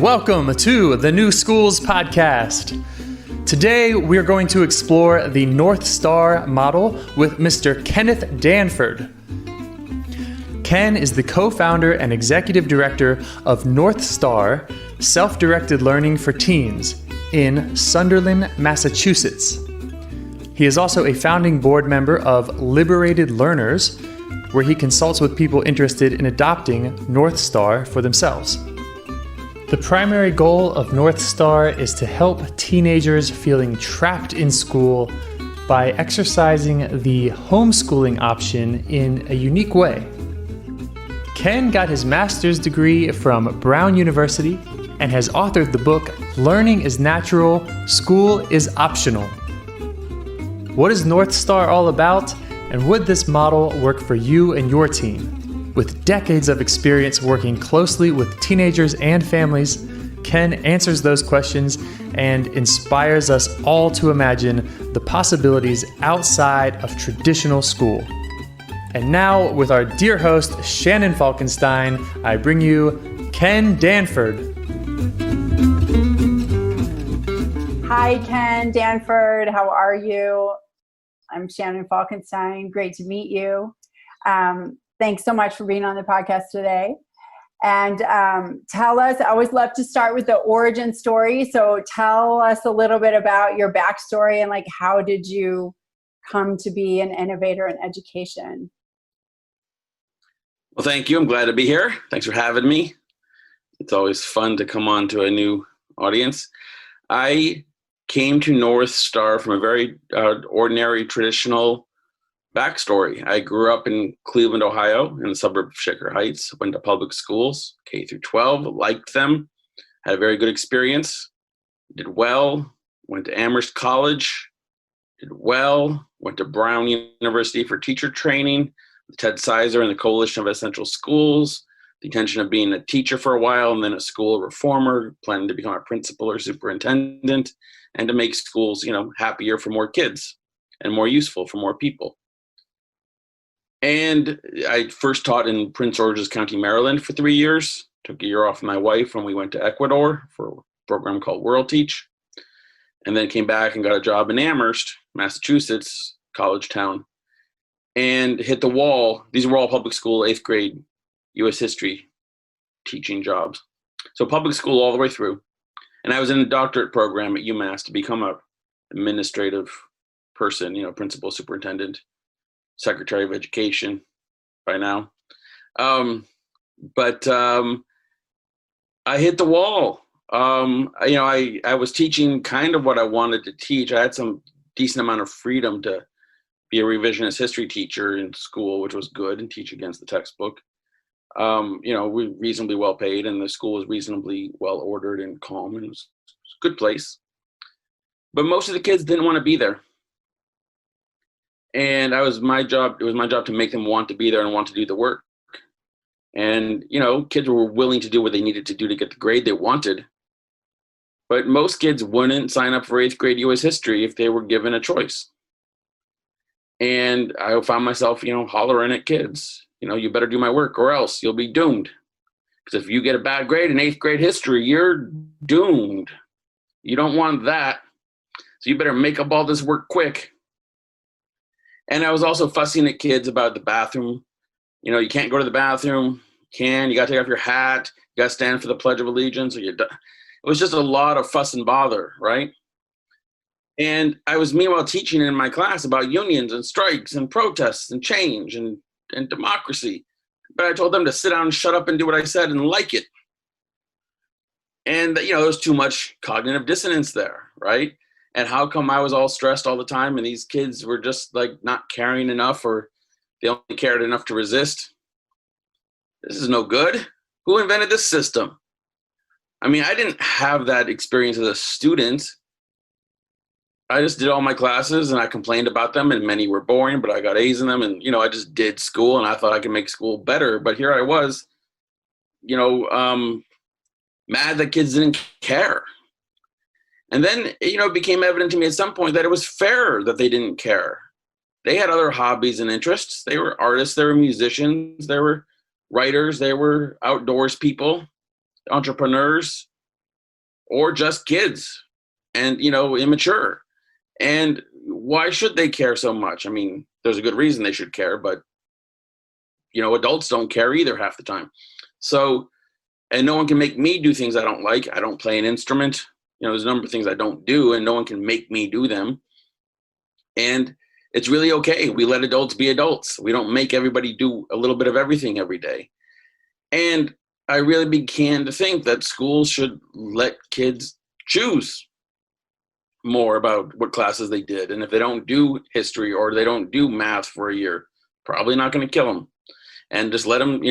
welcome to the New Schools Podcast. Today, we're going to explore the North Star model with Mr. Kenneth Danford. Ken is the co-founder and executive director of North Star, self-directed learning for teens in Sunderland, Massachusetts. He is also a founding board member of Liberated Learners, where he consults with people interested in adopting North Star for themselves. The primary goal of North Star is to help teenagers feeling trapped in school by exercising the homeschooling option in a unique way. Ken got his master's degree from Brown University and has authored the book, Learning is Natural, School is Optional. What is North Star all about, and would this model work for you and your team? With decades of experience working closely with teenagers and families, Ken answers those questions and inspires us all to imagine the possibilities outside of traditional school. And now, with our dear host, Shannon Falkenstein, I bring you Ken Danford. Hi, Ken Danford. How are you? I'm Shannon Falkenstein. Great to meet you. Thanks so much for being on the podcast today. And tell us, I always love to start with the origin story. So tell us a little bit about your backstory and how did you come to be an innovator in education? Well, thank you. I'm glad to be here. Thanks for having me. It's always fun to come on to a new audience. I came to North Star from a very ordinary, traditional backstory. I grew up in Cleveland, Ohio, in the suburb of Shaker Heights, went to public schools, K through 12, liked them, had a very good experience, did well, went to Amherst College, did well, went to Brown University for teacher training, with Ted Sizer and the Coalition of Essential Schools, the intention of being a teacher for a while and then a school reformer, planning to become a principal or superintendent, and to make schools, happier for more kids and more useful for more people. And I first taught in Prince George's County, Maryland for 3 years. Took a year off with my wife when we went to Ecuador for a program called World Teach. And then came back and got a job in Amherst, Massachusetts, college town, and hit the wall. These were all public school, 8th grade U.S. history teaching jobs. So public school all the way through. And I was in a doctorate program at UMass to become a administrative person, principal, superintendent, Secretary of Education by now. But I hit the wall. I was teaching kind of what I wanted to teach. I had some decent amount of freedom to be a revisionist history teacher in school, which was good, and teach against the textbook. We reasonably well paid, and the school was reasonably well ordered and calm, and it was a good place. But most of the kids didn't want to be there. And it was my job to make them want to be there and want to do the work. And, kids were willing to do what they needed to do to get the grade they wanted. But most kids wouldn't sign up for 8th grade U.S. history if they were given a choice. And I found myself, hollering at kids, you better do my work or else you'll be doomed. Because if you get a bad grade in 8th grade history, you're doomed. You don't want that. So you better make up all this work quick. And I was also fussing at kids about the bathroom. You can't go to the bathroom. You got to take off your hat. You got to stand for the Pledge of Allegiance. It was just a lot of fuss and bother, right? And I was meanwhile teaching in my class about unions and strikes and protests and change and democracy. But I told them to sit down and shut up and do what I said and like it. And, there was too much cognitive dissonance there, right? And how come I was all stressed all the time and these kids were just not caring enough, or they only cared enough to resist? This is no good. Who invented this system? I mean, I didn't have that experience as a student. I just did all my classes and I complained about them, and many were boring, but I got A's in them, and, I just did school and I thought I could make school better. But here I was, mad that kids didn't care. And then, it became evident to me at some point that it was fair that they didn't care. They had other hobbies and interests. They were artists, they were musicians, they were writers, they were outdoors people, entrepreneurs. or just kids and, immature. And why should they care so much? I mean, there's a good reason they should care, but, adults don't care either half the time. So, and no one can make me do things I don't like. I don't play an instrument. There's a number of things I don't do, and no one can make me do them. And it's really okay. We let adults be adults. We don't make everybody do a little bit of everything every day. And I really began to think that schools should let kids choose more about what classes they did. And if they don't do history or they don't do math for a year, probably not going to kill them. And just let them,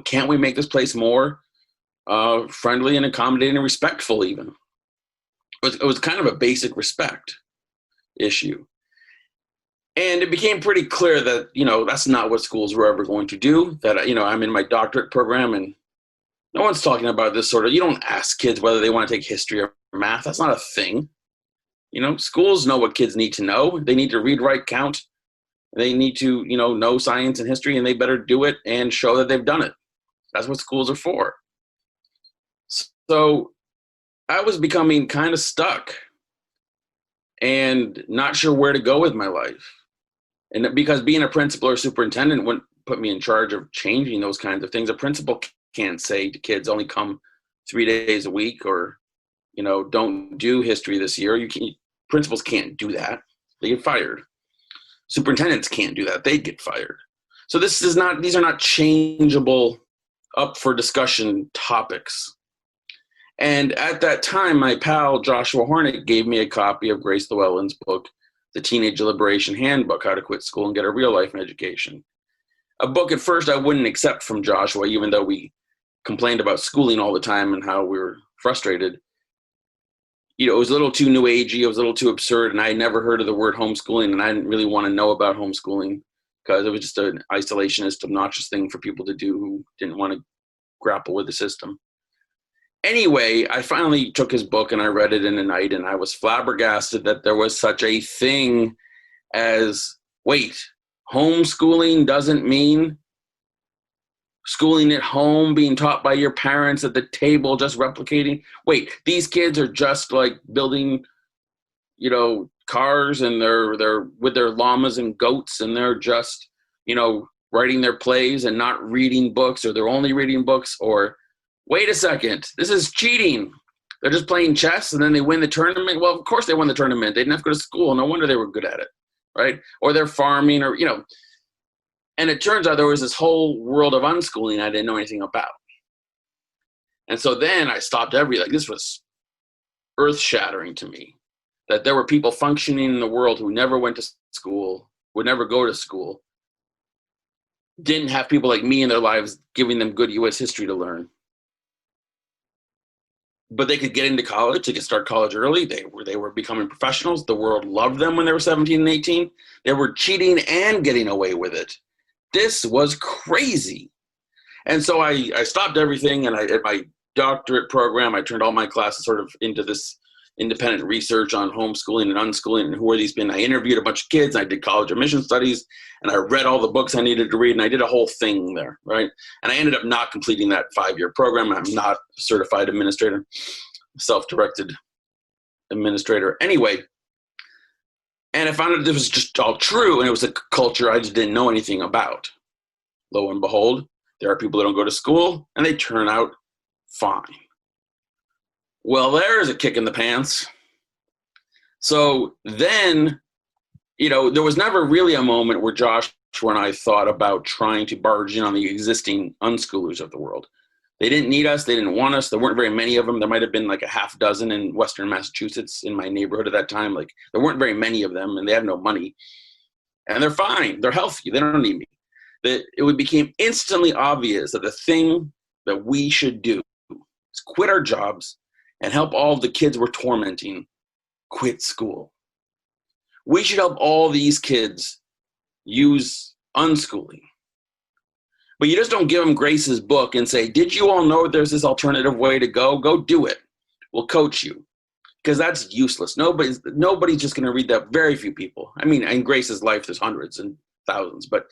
can't we make this place more friendly and accommodating and respectful even? It was kind of a basic respect issue. And it became pretty clear that, that's not what schools were ever going to do. That, I'm in my doctorate program and no one's talking about this sort of, you don't ask kids whether they want to take history or math. That's not a thing. Schools know what kids need to know. They need to read, write, count. They need to, know science and history, and they better do it and show that they've done it. That's what schools are for. So I was becoming kind of stuck and not sure where to go with my life. And because being a principal or superintendent wouldn't put me in charge of changing those kinds of things. A principal can't say to kids, only come 3 days a week, or, don't do history this year. Principals can't do that. They get fired. Superintendents can't do that. They get fired. So these are not changeable, up for discussion topics. And at that time, my pal Joshua Hornick gave me a copy of Grace Llewellyn's book, The Teenage Liberation Handbook, How to Quit School and Get a Real Life Education. A book at first I wouldn't accept from Joshua, even though we complained about schooling all the time and how we were frustrated. It was a little too new agey, it was a little too absurd, and I had never heard of the word homeschooling, and I didn't really want to know about homeschooling because it was just an isolationist, obnoxious thing for people to do who didn't want to grapple with the system. Anyway, I finally took his book and I read it in a night, and I was flabbergasted that there was such a thing as, wait, homeschooling doesn't mean schooling at home, being taught by your parents at the table, just replicating. Wait, these kids are just like building, cars, and they're with their llamas and goats, and they're just, writing their plays and not reading books, or they're only reading books, or wait a second, this is cheating. They're just playing chess and then they win the tournament. Well, of course they won the tournament. They didn't have to go to school. No wonder they were good at it, right? Or they're farming, or, and it turns out there was this whole world of unschooling I didn't know anything about. And so then I stopped this was earth-shattering to me, that there were people functioning in the world who never went to school, would never go to school, didn't have people like me in their lives giving them good U.S. history to learn. But they could get into college, they could start college early, they were becoming professionals, the world loved them when they were 17 and 18, they were cheating and getting away with it. This was crazy. And so I stopped everything, and at my doctorate program, I turned all my classes sort of into this independent research on homeschooling and unschooling and who are these been. I interviewed a bunch of kids, I did college admission studies, and I read all the books I needed to read, and I did a whole thing there, right? And I ended up not completing that 5-year program. I'm not a certified administrator, self-directed administrator. Anyway, and I found out this was just all true, and it was a culture I just didn't know anything about. Lo and behold, there are people that don't go to school, and they turn out fine. Well, there's a kick in the pants. So then, there was never really a moment where Joshua and I thought about trying to barge in on the existing unschoolers of the world. They didn't need us. They didn't want us. There weren't very many of them. There might have been like a half dozen in Western Massachusetts in my neighborhood at that time. Like, there weren't very many of them, and they have no money. And they're fine. They're healthy. They don't need me. It became instantly obvious that the thing that we should do is quit our jobs and help all the kids we're tormenting quit school. We should help all these kids use unschooling. But you just don't give them Grace's book and say, did you all know there's this alternative way to go? Go do it. We'll coach you. Because that's useless. Nobody's just going to read that. Very few people. I mean, in Grace's life, there's hundreds and thousands. But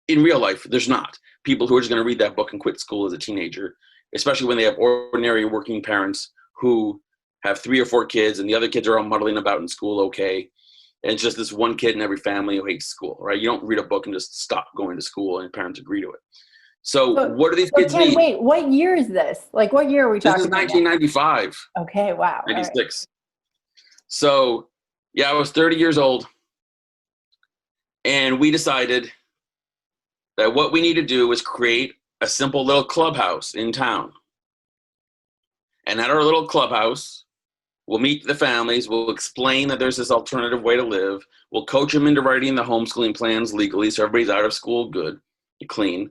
in real life, there's not. People who are just going to read that book and quit school as a teenager, especially when they have ordinary working parents who have 3 or 4 kids, and the other kids are all muddling about in school okay. And it's just this one kid in every family who hates school, right? You don't read a book and just stop going to school and parents agree to it. So what do these kids Ken, need? wait, what year is this? Like, what year are we talking about? This is 1995. Okay, wow. 96. Right. So, yeah, I was 30 years old. And we decided that what we need to do is create a simple little clubhouse in town. And at our little clubhouse, we'll meet the families. We'll explain that there's this alternative way to live. We'll coach them into writing the homeschooling plans legally so everybody's out of school good, clean.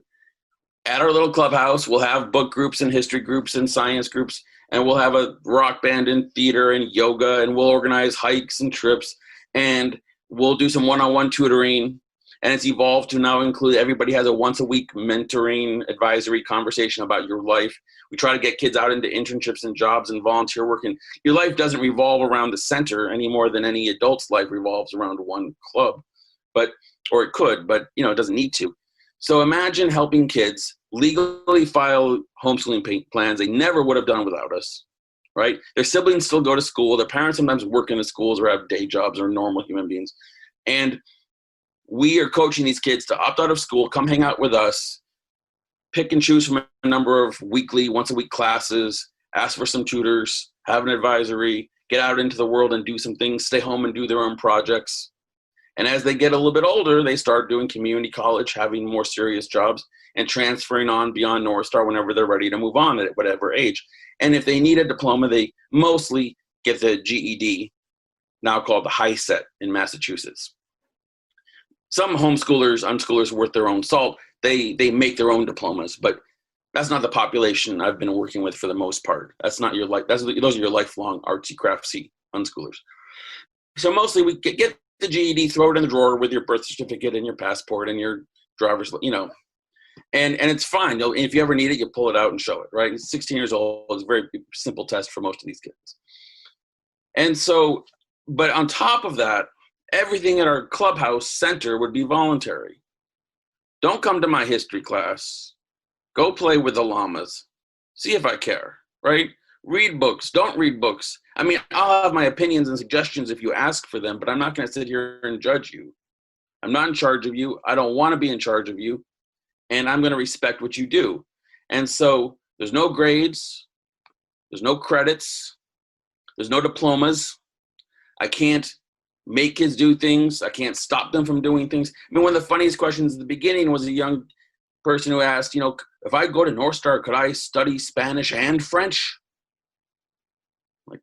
At our little clubhouse, we'll have book groups and history groups and science groups, and we'll have a rock band and theater and yoga, and we'll organize hikes and trips, and we'll do some one-on-one tutoring. And it's evolved to now include everybody has a once-a-week mentoring advisory conversation about your life. We try to get kids out into internships and jobs and volunteer work. And your life doesn't revolve around the center any more than any adult's life revolves around one club, or it could, but it doesn't need to. So imagine helping kids legally file homeschooling plans they never would have done without us, right? Their siblings still go to school. Their parents sometimes work in the schools or have day jobs or normal human beings. And we are coaching these kids to opt out of school, come hang out with us, pick and choose from a number of weekly, once-a-week classes, ask for some tutors, have an advisory, get out into the world and do some things, stay home and do their own projects. And as they get a little bit older, they start doing community college, having more serious jobs, and transferring on beyond North Star whenever they're ready to move on at whatever age. And if they need a diploma, they mostly get the GED, now called the high set in Massachusetts. Some homeschoolers, unschoolers worth their own salt, they make their own diplomas, but that's not the population I've been working with for the most part. That's not your life. Those are your lifelong artsy craftsy unschoolers. So mostly we get the GED, throw it in the drawer with your birth certificate and your passport and your driver's, and it's fine. If you ever need it, you pull it out and show it, right? It's 16 years old. It's a very simple test for most of these kids. And so, but on top of that, everything at our clubhouse center would be voluntary. Don't come to my history class. Go play with the llamas. See if I care, right? Read books. Don't read books. I mean, I'll have my opinions and suggestions if you ask for them, but I'm not going to sit here and judge you. I'm not in charge of you. I don't want to be in charge of you. And I'm going to respect what you do. And so there's no grades. There's no credits. There's no diplomas. I can't make kids do things. I can't stop them from doing things. I mean, one of the funniest questions at the beginning was a young person who asked, if I go to North Star, could I study Spanish and French? Like,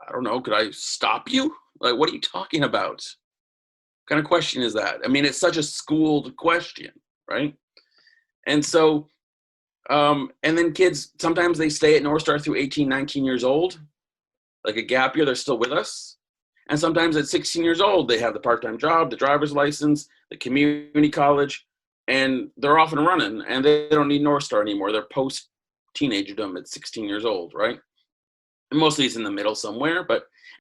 I don't know. Could I stop you? Like, what are you talking about? What kind of question is that? I mean, it's such a schooled question, right? And so, and then kids, sometimes they stay at North Star through 18, 19 years old, like a gap year, they're still with us. And sometimes at 16 years old, they have the part-time job, the driver's license, the community college, and they're off and running, and they don't need North Star anymore. They're post-teenagerdom at 16 years old, right? And mostly it's in the middle somewhere,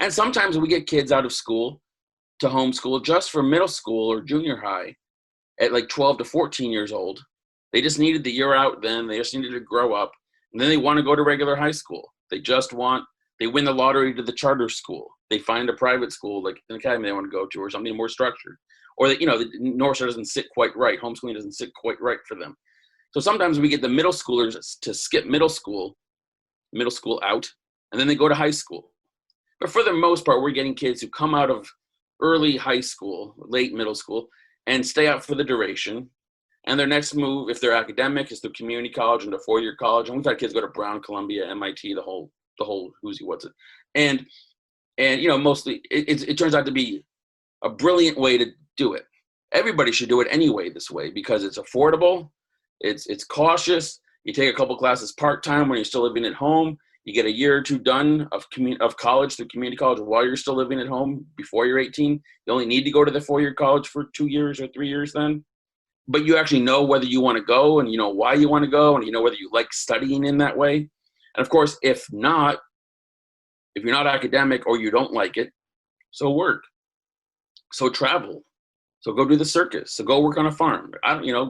and sometimes we get kids out of school to homeschool just for middle school or junior high at like 12 to 14 years old. They just needed the year out then. They just needed to grow up. And then they want to go to regular high school. They win the lottery to the charter school. They find a private school, like an academy they want to go to, or something more structured. Or that, the North Star doesn't sit quite right. Homeschooling doesn't sit quite right for them. So sometimes we get the middle schoolers to skip middle school out, and then they go to high school. But for the most part, we're getting kids who come out of early high school, late middle school, and stay out for the duration. And their next move, if they're academic, is through community college and to four-year college. And we've had kids go to Brown, Columbia, MIT, the whole who's he, what's it. And mostly it turns out to be a brilliant way to do it. Everybody should do it anyway this way because it's affordable, it's cautious. You take a couple classes part-time when you're still living at home. You get a year or two done of college through community college while you're still living at home before you're 18. You only need to go to the four-year college for 2 years or 3 years then. But you actually know whether you want to go and you know why you want to go and you know whether you like studying in that way. And of course, if you're not academic or you don't like it, so work. So travel. So go do the circus. So go work on a farm.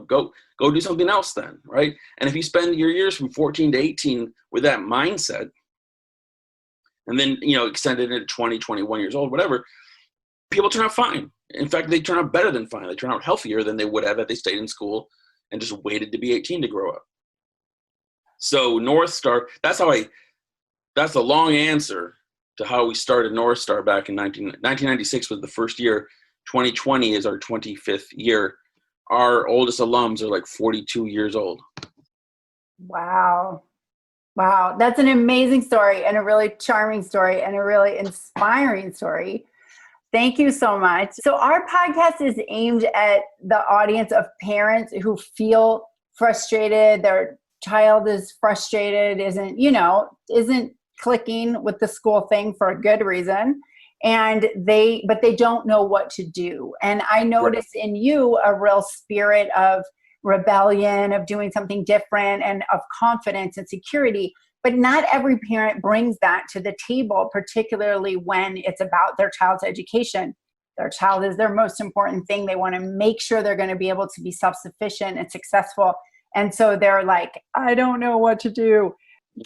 Go do something else then, right? And if you spend your years from 14 to 18 with that mindset, and then, extended into 20, 21 years old, whatever, people turn out fine. In fact, they turn out better than fine. They turn out healthier than they would have if they stayed in school and just waited to be 18 to grow up. So North Star, that's a long answer to how we started North Star back in 1996 was the first year. 2020 is our 25th year. Our oldest alums are like 42 years old. Wow. Wow. That's an amazing story and a really charming story and a really inspiring story. Thank you so much. So our podcast is aimed at the audience of parents who feel frustrated, their child is frustrated, isn't clicking with the school thing for a good reason. And but they don't know what to do. And I notice in you a real spirit of rebellion, of doing something different, and of confidence and security. But not every parent brings that to the table, particularly when it's about their child's education. Their child is their most important thing. They want to make sure they're going to be able to be self-sufficient and successful. And so they're like, I don't know what to do.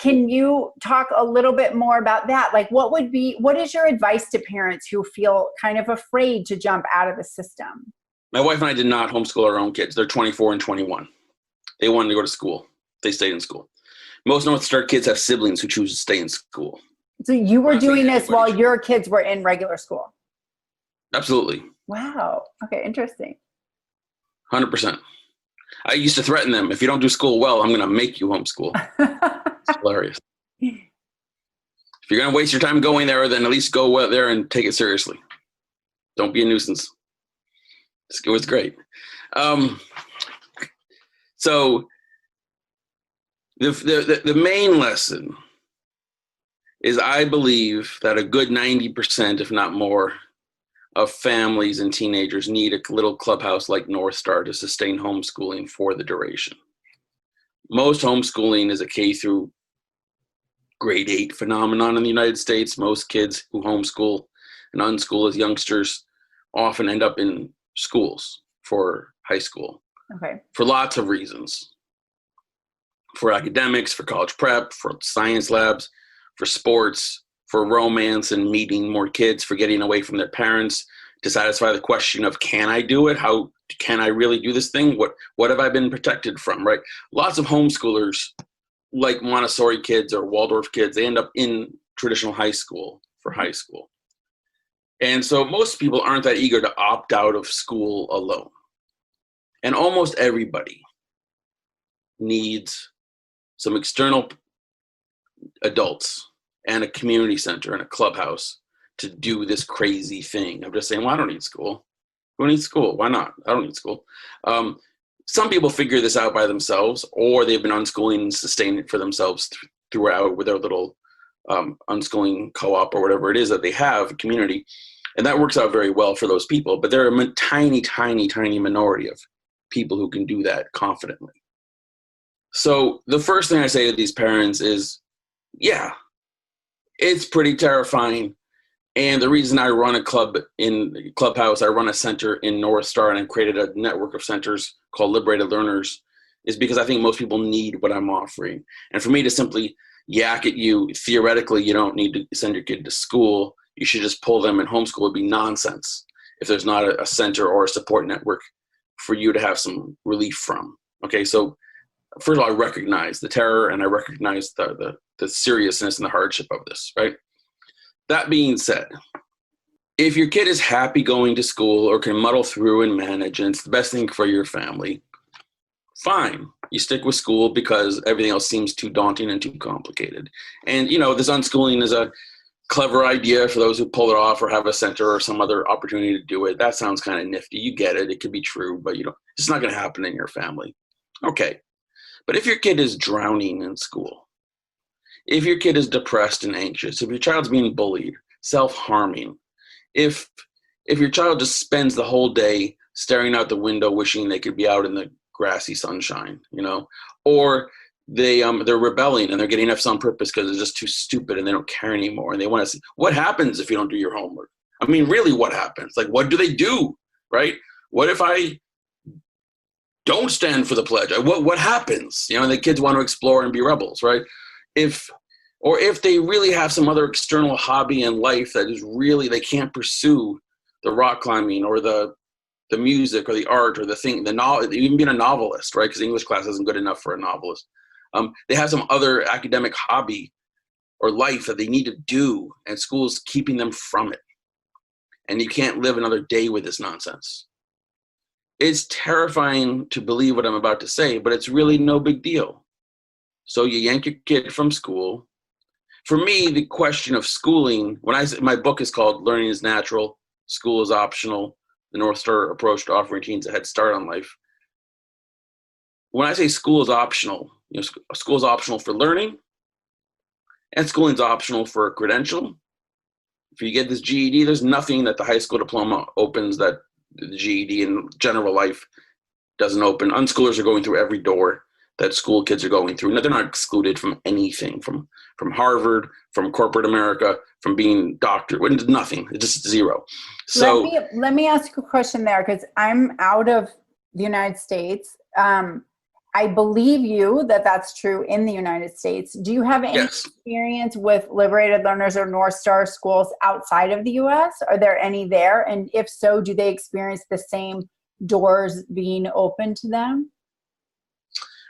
Can you talk a little bit more about that? Like, what is your advice to parents who feel kind of afraid to jump out of the system? My wife and I did not homeschool our own kids. They're 24 and 21. They wanted to go to school. They stayed in school. Most North Star kids have siblings who choose to stay in school. So you were doing this while your kids were in regular school? Absolutely. Wow. Okay, interesting. 100%. I used to threaten them, if you don't do school well, I'm going to make you homeschool. It's hilarious. If you're going to waste your time going there, then at least go there and take it seriously. Don't be a nuisance. It was great. So the main lesson is I believe that a good 90%, if not more, of families and teenagers need a little clubhouse like North Star to sustain homeschooling for the duration. Most homeschooling is a K through grade 8 phenomenon in the United States. Most kids who homeschool and unschool as youngsters often end up in schools for high school. Okay. For lots of reasons. For academics, for college prep, for science labs, for sports, for romance and meeting more kids, for getting away from their parents, to satisfy the question of, can I do it? How can I really do this thing? What have I been protected from, right? Lots of homeschoolers, like Montessori kids or Waldorf kids, they end up in traditional high school for high school. And so most people aren't that eager to opt out of school alone. And almost everybody needs some external adults and a community center and a clubhouse to do this crazy thing. I'm just saying, well, I don't need school. Who needs school? Why not? I don't need school. Some people figure this out by themselves, or they've been unschooling and sustaining it for themselves throughout with their little unschooling co-op or whatever it is that they have, a community. And that works out very well for those people. But they're a tiny, tiny, tiny minority of people who can do that confidently. So the first thing I say to these parents is, yeah, it's pretty terrifying. And the reason I run a Clubhouse, I run a center in North Star, and I created a network of centers called Liberated Learners, is because I think most people need what I'm offering. And for me to simply yak at you, theoretically, you don't need to send your kid to school. You should just pull them in homeschool would be nonsense if there's not a center or a support network for you to have some relief from. Okay, so first of all, I recognize the terror and I recognize the seriousness and the hardship of this, right? That being said, if your kid is happy going to school or can muddle through and manage, and it's the best thing for your family, fine. You stick with school because everything else seems too daunting and too complicated. And, this unschooling is a clever idea for those who pull it off or have a center or some other opportunity to do it. That sounds kind of nifty. You get it. It could be true, but it's not going to happen in your family. Okay. But if your kid is drowning in school, if your kid is depressed and anxious, if your child's being bullied, self-harming, if your child just spends the whole day staring out the window wishing they could be out in the grassy sunshine, or they're rebelling and they're getting F's on purpose because they're just too stupid and they don't care anymore and they want to see what happens if you don't do your homework. I mean, really, what happens? Like, what do they do, right? What if I don't stand for the pledge? What happens? And the kids want to explore and be rebels, right? Or if they really have some other external hobby in life that is really, they can't pursue the rock climbing or the music or the art or the thing, the novel, even being a novelist, right? Because English class isn't good enough for a novelist. They have some other academic hobby or life that they need to do, and school's keeping them from it. And you can't live another day with this nonsense. It's terrifying to believe what I'm about to say, but it's really no big deal. So you yank your kid from school. For me, the question of schooling, my book is called Learning is Natural, School is Optional, the North Star Approach to Offering Teens a Head Start on Life. When I say school is optional, school is optional for learning, and schooling is optional for a credential. If you get this GED, there's nothing that the high school diploma opens that the GED in general life doesn't open. Unschoolers are going through every door that school kids are going through. No, they're not excluded from anything, from Harvard, from corporate America, from being doctor. Nothing. It's just zero. So let me ask you a question there, because I'm out of the United States. I believe you that that's true in the United States. Do you have any experience with Liberated Learners or North Star schools outside of the U.S.? Are there any there? And if so, do they experience the same doors being open to them?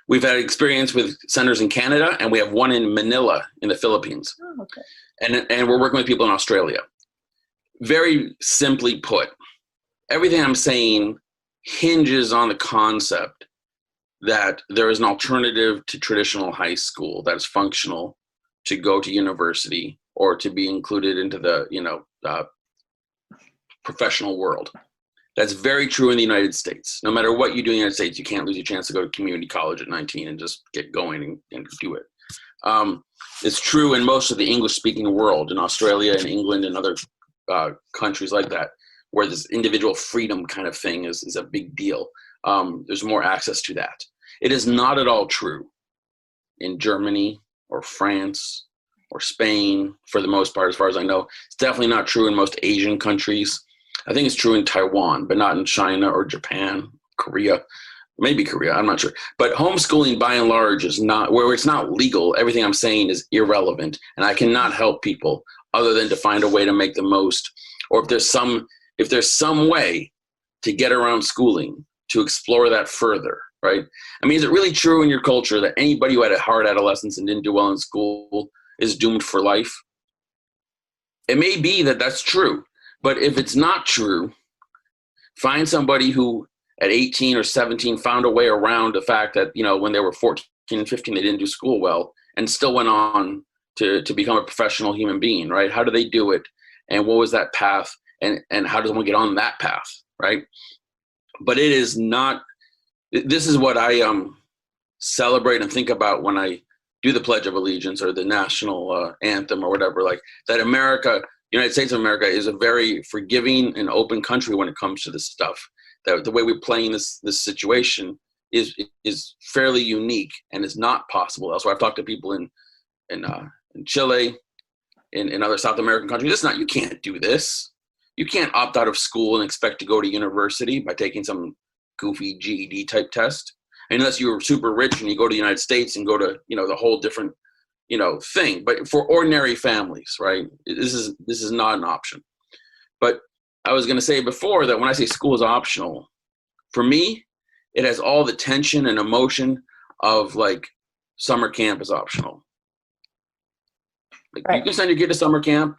We've had experience with centers in Canada, and we have one in Manila in the Philippines. Oh, okay. And we're working with people in Australia. Very simply put, everything I'm saying hinges on the concept that there is an alternative to traditional high school that is functional to go to university or to be included into the professional world. That's very true in the United States. No matter what you do in the United States, you can't lose your chance to go to community college at 19 and just get going and do it. It's true in most of the English-speaking world, in Australia and England and other countries like that, where this individual freedom kind of thing is a big deal. There's more access to that. It is not at all true in Germany or France or Spain, for the most part, as far as I know. It's definitely not true in most Asian countries. I think it's true in Taiwan, but not in China or Japan, Korea, maybe Korea, I'm not sure. But homeschooling, by and large, is not, where it's not legal. Everything I'm saying is irrelevant, and I cannot help people other than to find a way to make the most, or if there's some way to get around schooling, to explore that further, right? I mean, is it really true in your culture that anybody who had a hard adolescence and didn't do well in school is doomed for life? It may be that that's true, but if it's not true, find somebody who at 18 or 17 found a way around the fact that, when they were 14 and 15, they didn't do school well and still went on to become a professional human being, right? How do they do it? And what was that path? And how does one get on that path, right? But it is not, this is what I celebrate and think about when I do the Pledge of Allegiance or the national anthem or whatever, like that America, United States of America, is a very forgiving and open country when it comes to this stuff. That the way we're playing this situation is fairly unique and is not possible elsewhere. I've talked to people in Chile, in other South American countries. It's not, you can't do this. You can't opt out of school and expect to go to university by taking some goofy GED type test, unless you're super rich and you go to the United States and go to, the whole different, thing. But for ordinary families, right, this is not an option. But I was going to say before that when I say school is optional, for me, it has all the tension and emotion of like summer camp is optional. Like, right. You can send your kid to summer camp.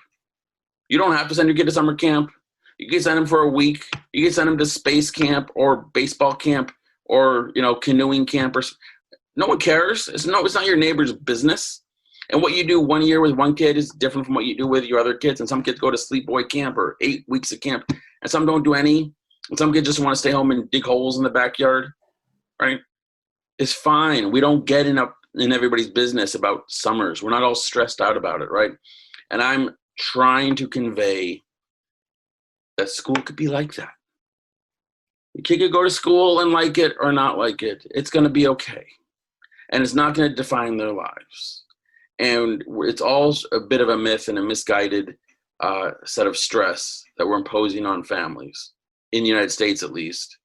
You don't have to send your kid to summer camp. You can send them for a week. You can send them to space camp or baseball camp or, canoeing camp. Or no one cares. It's not your neighbor's business. And what you do 1 year with one kid is different from what you do with your other kids. And some kids go to sleepaway camp or 8 weeks of camp, and some don't do any. And some kids just want to stay home and dig holes in the backyard, right? It's fine. We don't get in everybody's business about summers. We're not all stressed out about it, right? And I'm trying to convey that school could be like that. The kid could go to school and like it or not like it. It's going to be okay. And it's not going to define their lives. And it's all a bit of a myth and a misguided set of stress that we're imposing on families, in the United States at least.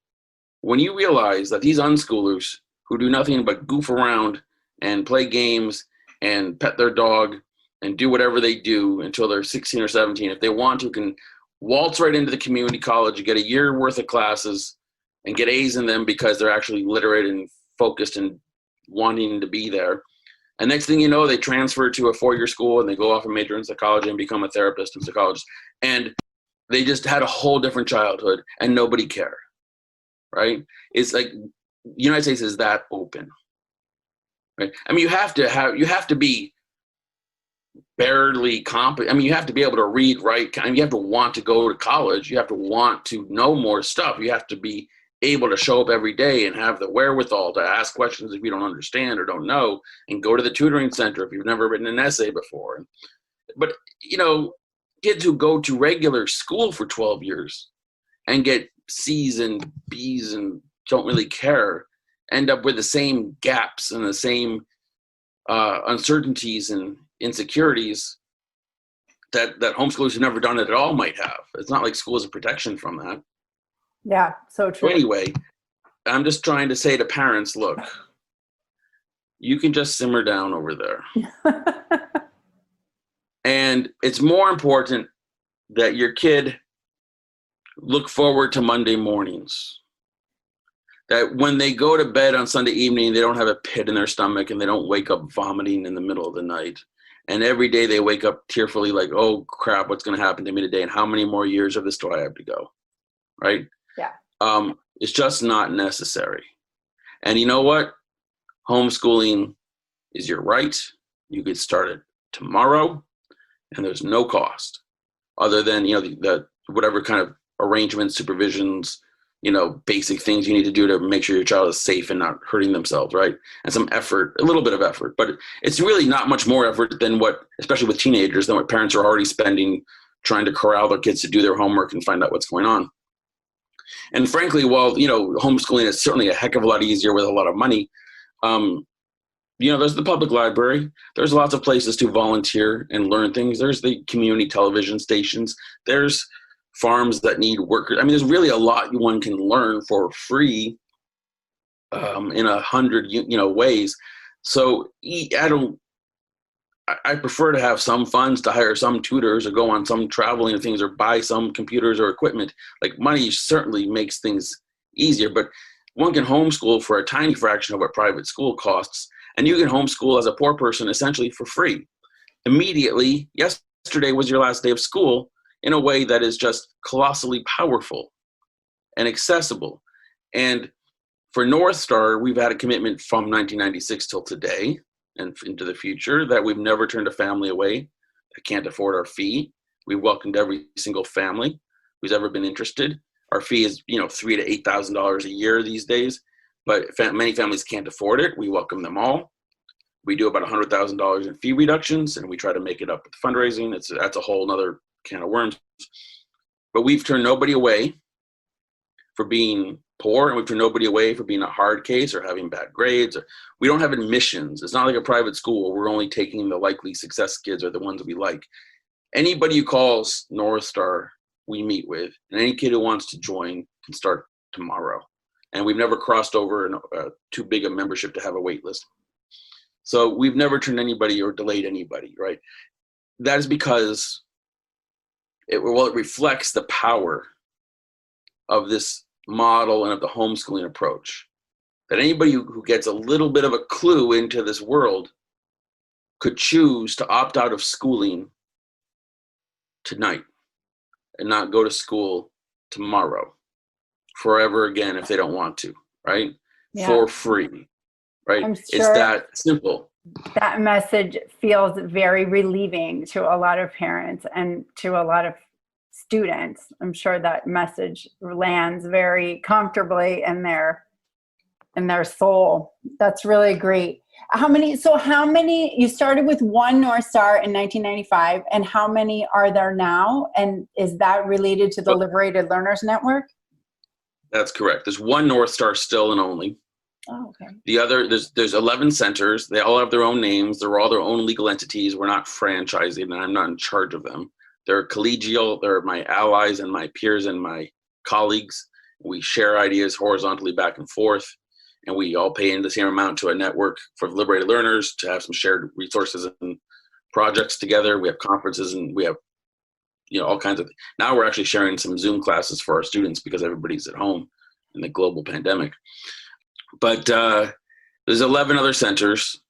When you realize that these unschoolers who do nothing but goof around and play games and pet their dog and do whatever they do until they're 16 or 17. If they want to, can waltz right into the community college and get a year worth of classes and get A's in them because they're actually literate and focused and wanting to be there. And next thing you know, they transfer to a 4-year school and they go off and major in psychology and become a therapist and psychologist. And they just had a whole different childhood and nobody cared, right? It's like the United States is that open, right? I mean, you have to be barely competent. I mean, you have to be able to read, write. I mean, you have to want to go to college. You have to want to know more stuff. You have to be able to show up every day and have the wherewithal to ask questions if you don't understand or don't know, and go to the tutoring center if you've never written an essay before. But, you know, kids who go to regular school for 12 years and get C's and B's and don't really care end up with the same gaps and the same uncertainties and insecurities that homeschoolers who've never done it at all might have. It's not like school is a protection from that. Yeah, so true. So anyway, I'm just trying to say to parents, look, you can just simmer down over there. And it's more important that your kid look forward to Monday mornings. That when they go to bed on Sunday evening, they don't have a pit in their stomach and they don't wake up vomiting in the middle of the night. And every day they wake up tearfully like, oh crap, what's going to happen to me today? And how many more years of this do I have to go? Right? Yeah. It's just not necessary. And you know what? Homeschooling is your right. You could start it tomorrow and there's no cost other than, you know, the whatever kind of arrangements, supervisions, you know, basic things you need to do to make sure your child is safe and not hurting themselves, right? And some effort, a little bit of effort, but it's really not much more effort than what, especially with teenagers, than what parents are already spending trying to corral their kids to do their homework and find out what's going on. And frankly, while, you know, homeschooling is certainly a heck of a lot easier with a lot of money, you know, there's the public library. There's lots of places to volunteer and learn things. There's the community television stations. There's farms that need workers. I mean, there's really a lot one can learn for free in 100, you know, ways. So I prefer to have some funds to hire some tutors or go on some traveling things or buy some computers or equipment. Like money certainly makes things easier, but one can homeschool for a tiny fraction of what private school costs. And you can homeschool as a poor person essentially for free. Immediately, yesterday was your last day of school in a way that is just colossally powerful and accessible. And for North Star, we've had a commitment from 1996 till today and into the future that we've never turned a family away that can't afford our fee. We've welcomed every single family who's ever been interested. Our fee is, you know, $3,000 to $8,000 a year these days, but many families can't afford it. We welcome them all. We do about $100,000 in fee reductions, and we try to make it up with fundraising. That's a whole nother can of worms. But we've turned nobody away for being poor, and we've turned nobody away for being a hard case or having bad grades. We don't have admissions. It's not like a private school where we're only taking the likely success kids or the ones that we like. Anybody who calls North Star, we meet with, and any kid who wants to join can start tomorrow. And we've never crossed over too big a membership to have a wait list. So we've never turned anybody or delayed anybody, right? That is because it reflects the power of this model and of the homeschooling approach. That anybody who gets a little bit of a clue into this world could choose to opt out of schooling tonight and not go to school tomorrow forever again if they don't want to, right? Yeah. For free, right? I'm sure it's that simple. That message feels very relieving to a lot of parents and to a lot of students. I'm sure that message lands very comfortably in their soul. That's really great. How many, you started with one North Star in 1995, and how many are there now? And is that related to the Liberated Learners Network? That's correct. There's one North Star still and only. Oh, okay. The other, there's 11 centers. They all have their own names. They're all their own legal entities. We're not franchising, and I'm not in charge of them. They're collegial. They're my allies and my peers and my colleagues. We share ideas horizontally back and forth, and we all pay in the same amount to a network for liberated learners to have some shared resources and projects together. We have conferences, and we have, all kinds of. Now we're actually sharing some Zoom classes for our students because everybody's at home in the global pandemic. But there's 11 other centers.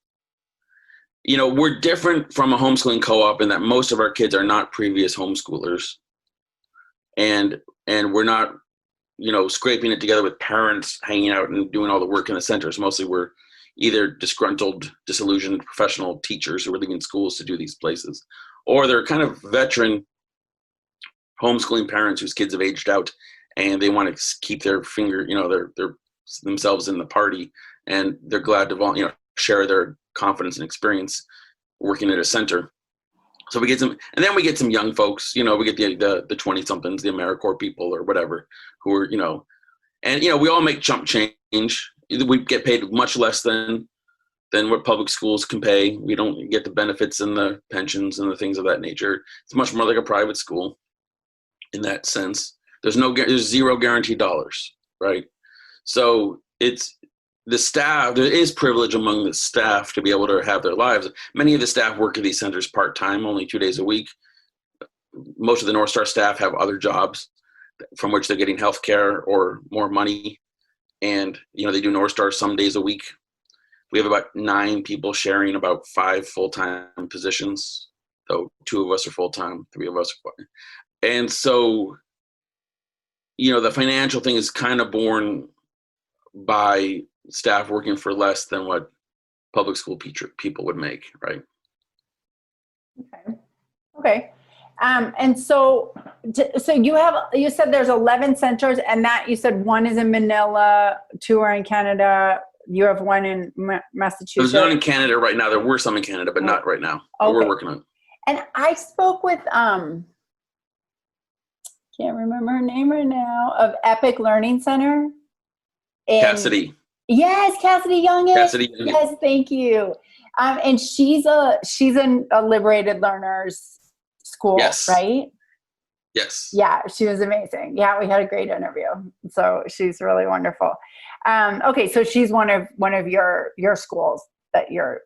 We're different from a homeschooling co-op in that most of our kids are not previous homeschoolers, and we're not, scraping it together with parents hanging out and doing all the work in the centers. Mostly we're either disgruntled, disillusioned professional teachers who are leaving schools to do these places, or they're kind of veteran homeschooling parents whose kids have aged out and they want to keep their finger, they're themselves in the party, and they're glad to share their confidence and experience working at a center. So we get some, and then we get some young folks, we get the 20 somethings, the AmeriCorps people or whatever, who are, and we all make chump change. We get paid much less than what public schools can pay. We don't get the benefits and the pensions and the things of that nature. It's much more like a private school in that sense. There's zero guaranteed dollars, right? So it's the staff. There is privilege among the staff to be able to have their lives. Many of the staff work at these centers part-time, only 2 days a week. Most of the North Star staff have other jobs from which they're getting health care or more money. And, they do North Star some days a week. We have about 9 people sharing about 5 full-time positions. So 2 of us are full-time, 3 of us are full-time. And so, the financial thing is kind of borne by staff working for less than what public school people would make, right? Okay. And so you said there's 11 centers, and that you said 1 is in Manila, 2 are in Canada. You have 1 in Massachusetts. There's none in Canada right now. There were some in Canada, but not right now. But we're working on it. And I spoke with, can't remember her name right now, of Epic Learning Center. Cassidy. Yes, Cassidy Youngest. Cassidy Youngest. Yes, thank you. And she's a Liberated Learners school, yes. Right? Yes. Yeah, she was amazing. Yeah, we had a great interview. So she's really wonderful. Okay, so she's one of your schools that you're,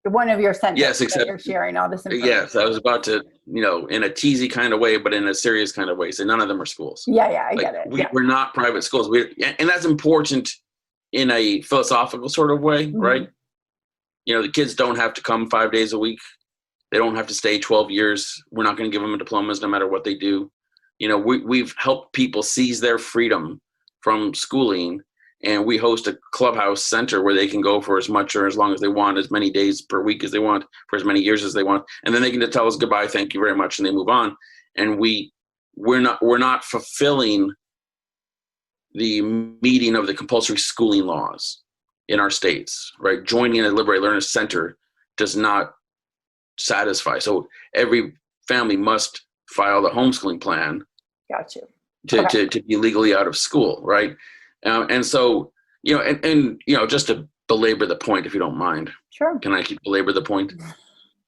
one of your centers. Yes, except that you're sharing all this information. Yes, I was about to, in a teasy kind of way, but in a serious kind of way, say none of them are schools. Yeah, I get it. We're not private schools. And that's important in a philosophical sort of way, mm-hmm. Right? The kids don't have to come 5 days a week. They don't have to stay 12 years. We're not going to give them diplomas no matter what they do. We've helped people seize their freedom from schooling, and we host a Clubhouse center where they can go for as much or as long as they want, as many days per week as they want, for as many years as they want, and then they can just tell us goodbye, thank you very much, and they move on. And we're not fulfilling the meeting of the compulsory schooling laws in our states, right? Joining a Liberated Learners Center does not satisfy. So every family must file the homeschooling plan. Got you. To be legally out of school, right? And so, and just to belabor the point, if you don't mind. Sure. Can I belabor the point?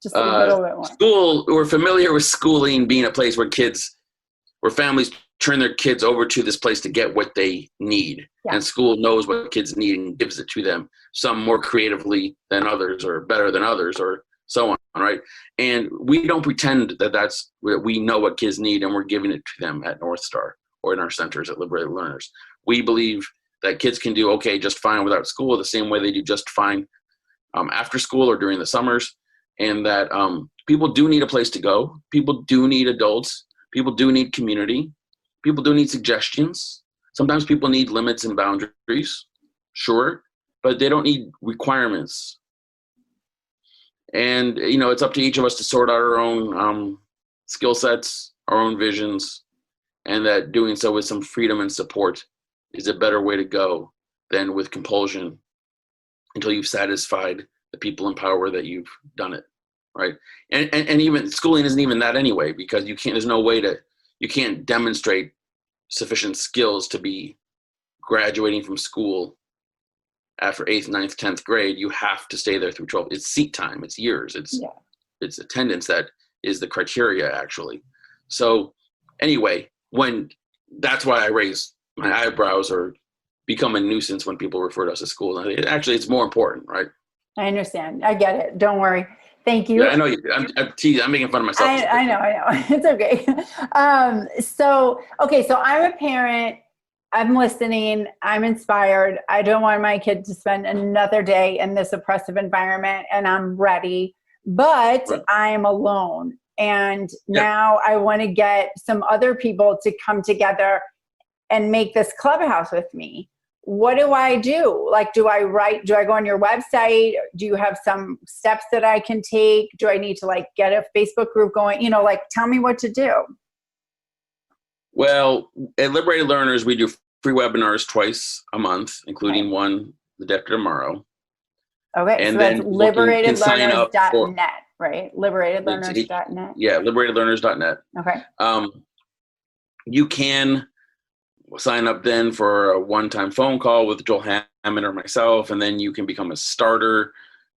Just a little bit more. School, we're familiar with schooling being a place where families turn their kids over to this place to get what they need. Yeah. And school knows what kids need and gives it to them, some more creatively than others or better than others or so on, right? And we don't pretend that we know what kids need and we're giving it to them at North Star or in our centers at Liberated Learners. We believe that kids can do okay just fine without school the same way they do just fine after school or during the summers, and that people do need a place to go. People do need adults. People do need community. People do need suggestions. Sometimes people need limits and boundaries, sure, but they don't need requirements. And, it's up to each of us to sort out our own skill sets, our own visions, and that doing so with some freedom and support is a better way to go than with compulsion until you've satisfied the people in power that you've done it, right? And even schooling isn't even that anyway, because you can't demonstrate sufficient skills to be graduating from school after 8th, 9th, 10th grade. You have to stay there through 12th. It's seat time, it's years, it's attendance that is the criteria actually. So anyway, that's why I raise my eyebrows or become a nuisance when people refer to us as schools. Actually, it's more important, right? I understand. I get it. Don't worry. Thank you. Yeah, I know. I'm teasing. I'm making fun of myself. I know. It's okay. So I'm a parent. I'm listening. I'm inspired. I don't want my kid to spend another day in this oppressive environment, and I'm ready. But Right. I'm alone. And now I want to get some other people to come together and make this Clubhouse with me. What do I do? Like, do I go on your website? Do you have some steps that I can take? Do I need to like get a Facebook group going? Like, tell me what to do. Well, at Liberated Learners, we do free webinars twice a month, including one the day after tomorrow. Okay, and so then that's liberatedlearners.net, right? Liberatedlearners.net. Yeah, liberatedlearners.net. Okay. You can sign up then for a one-time phone call with Joel Hammond or myself, and then you can become a starter.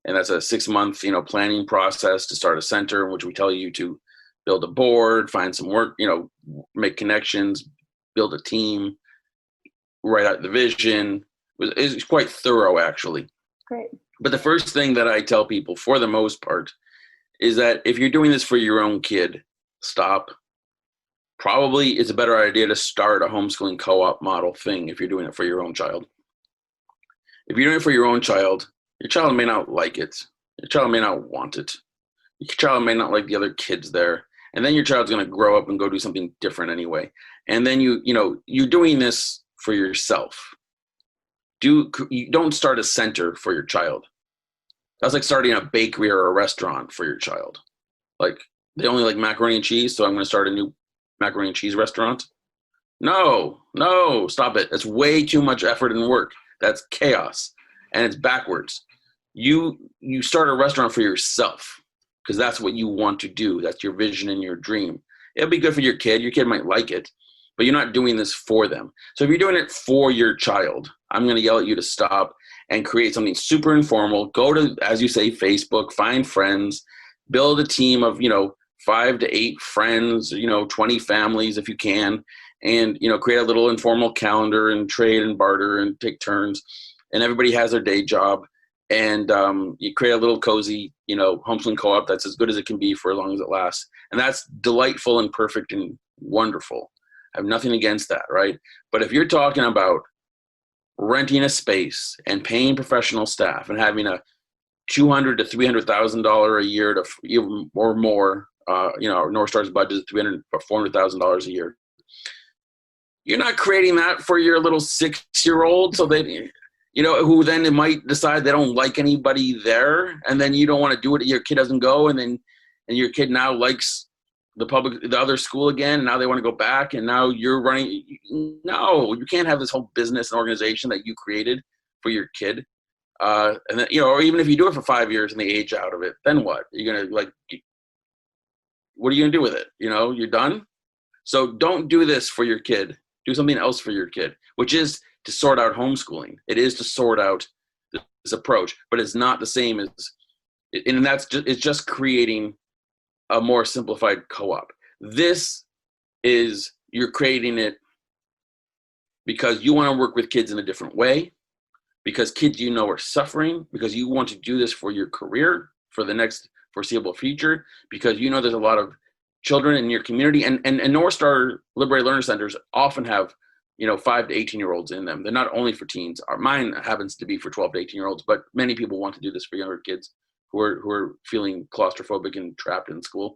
And that's a 6-month, planning process to start a center in which we tell you to build a board, find some work, make connections, build a team, write out the vision. It's quite thorough, actually. Great. But the first thing that I tell people, for the most part, is that if you're doing this for your own kid, stop. Probably it's a better idea to start a homeschooling co-op model thing if you're doing it for your own child. If you're doing it for your own child, your child may not like it. Your child may not want it. Your child may not like the other kids there. And then your child's going to grow up and go do something different anyway. And then you're doing this for yourself. You don't start a center for your child. That's like starting a bakery or a restaurant for your child. Like, they only like macaroni and cheese, so I'm going to start a new macaroni and cheese restaurant. No, stop it. That's way too much effort and work. That's chaos, and it's backwards. You start a restaurant for yourself because that's what you want to do. That's your vision and your dream. It'll be good for your kid. Your kid might like it, but you're not doing this for them. So if you're doing it for your child, I'm going to yell at you to stop and create something super informal. Go to, as you say, Facebook, find friends, build a team of, 5 to 8 friends, 20 families if you can, and, create a little informal calendar and trade and barter and take turns. And everybody has their day job. And you create a little cozy, homeschooling co-op that's as good as it can be for as long as it lasts. And that's delightful and perfect and wonderful. I have nothing against that, right? But if you're talking about renting a space and paying professional staff and having a $200,000 to $300,000 a year or more, North Star's budget is $300,000 or $400,000 a year. You're not creating that for your little 6-year-old, so they, who then might decide they don't like anybody there, and then you don't want to do it. Your kid doesn't go, and your kid now likes the other school again, and now they want to go back, and now you're running. No, you can't have this whole business and organization that you created for your kid. And then, or even if you do it for 5 years and they age out of it, then what? You're going to what are you going to do with it? You're done. So don't do this for your kid. Do something else for your kid, which is to sort out homeschooling. It is to sort out this approach, but it's not the same as, and it's just creating a more simplified co-op. This is, you're creating it because you want to work with kids in a different way, because kids are suffering, because you want to do this for your career for the next foreseeable future, because there's a lot of children in your community, and North Star Liberated Learner Centers often have 5 to 18-year-olds in them. They're not only for teens. Mine happens to be for 12 to 18-year-olds, but many people want to do this for younger kids who are feeling claustrophobic and trapped in school.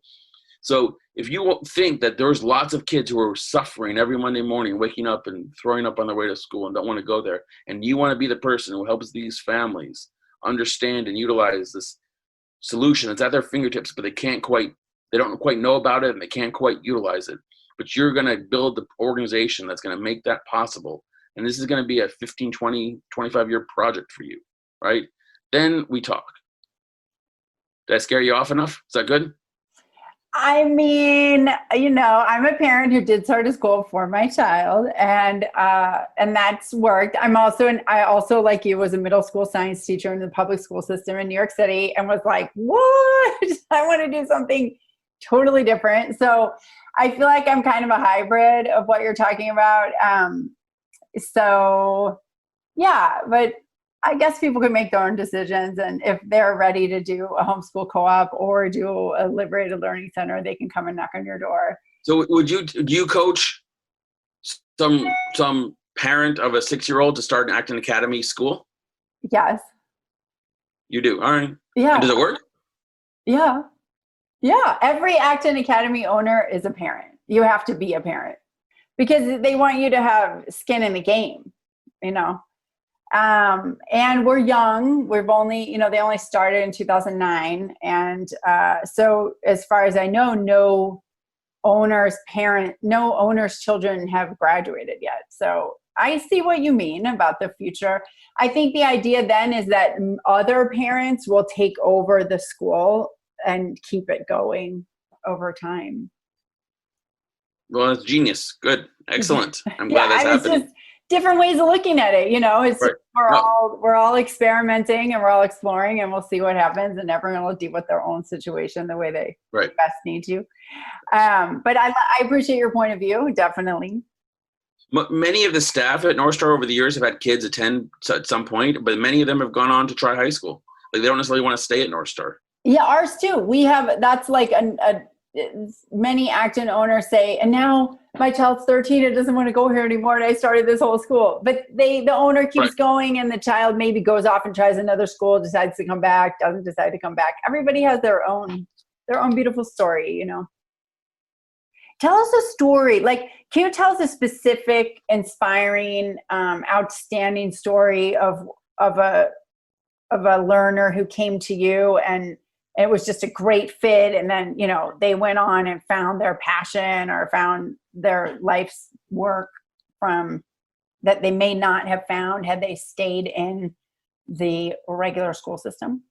So if you think that there's lots of kids who are suffering every Monday morning, waking up and throwing up on their way to school and don't want to go there, and you want to be the person who helps these families understand and utilize this solution that's at their fingertips, but they don't quite know about it and they can't quite utilize it. But you're going to build the organization that's going to make that possible. And this is going to be a 15, 20, 25-year project for you, right? Then we talk. Did I scare you off enough? Is that good? I mean, I'm a parent who did start a school for my child, and that's worked. I also, like you, was a middle school science teacher in the public school system in New York City, and was like, what? I want to do something totally different. So I feel like I'm kind of a hybrid of what you're talking about. So yeah, but I guess people can make their own decisions. And if they're ready to do a homeschool co-op or do a Liberated Learning Center, they can come and knock on your door. So do you coach some parent of a 6-year-old to start an acting academy school? Yes. You do? All right. Yeah. And does it work? Yeah. Yeah. Every Acton Academy owner is a parent. You have to be a parent because they want you to have skin in the game, you know? And we're young. We've only, they only started in 2009. And so as far as I know, no owner's children have graduated yet. So I see what you mean about the future. I think the idea then is that other parents will take over the school and keep it going over time. Well, that's genius. Good. Excellent. I'm glad that's happening. It's just different ways of looking at it. It's right. we're all experimenting and we're all exploring, and we'll see what happens, and everyone will deal with their own situation the way they best need to. But I appreciate your point of view, definitely. Many of the staff at North Star over the years have had kids attend at some point, but many of them have gone on to try high school. Like they don't necessarily want to stay at North Star. Yeah, ours too. We have, that's like many Acton owners say, and now my child's 13, it doesn't want to go here anymore, and I started this whole school. But the owner keeps going, and the child maybe goes off and tries another school, decides to come back, doesn't decide to come back. Everybody has their own beautiful story, Tell us a story. Like, can you tell us a specific, inspiring, outstanding story of a learner who came to you and it was just a great fit, and then they went on and found their passion or found their life's work from that they may not have found had they stayed in the regular school system?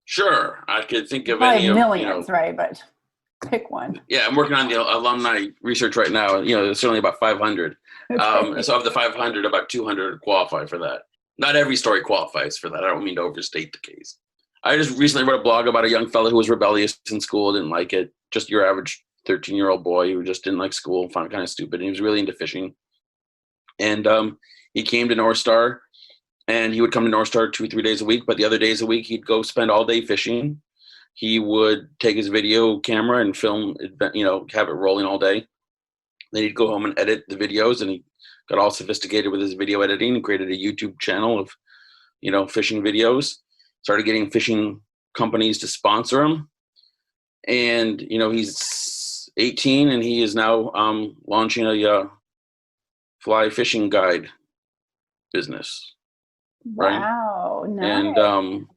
Sure, I could think of probably any millions, right? But pick one. Yeah, I'm working on the alumni research right now. There's certainly about 500. Okay. So of the 500, about 200 qualify for that. Not every story qualifies for that. I don't mean to overstate the case. I just recently wrote a blog about a young fellow who was rebellious in school, didn't like it. Just your average 13-year-old boy who just didn't like school, found it kind of stupid, and he was really into fishing. And he came to North Star, and he would come to North Star 2-3 days a week, but the other days a week he'd go spend all day fishing. He would take his video camera and film, have it rolling all day. Then he'd go home and edit the videos, and he got all sophisticated with his video editing and created a YouTube channel of, fishing videos. Started getting fishing companies to sponsor him. And, he's 18 and he is now launching a fly fishing guide business. Wow. Right? Nice. And,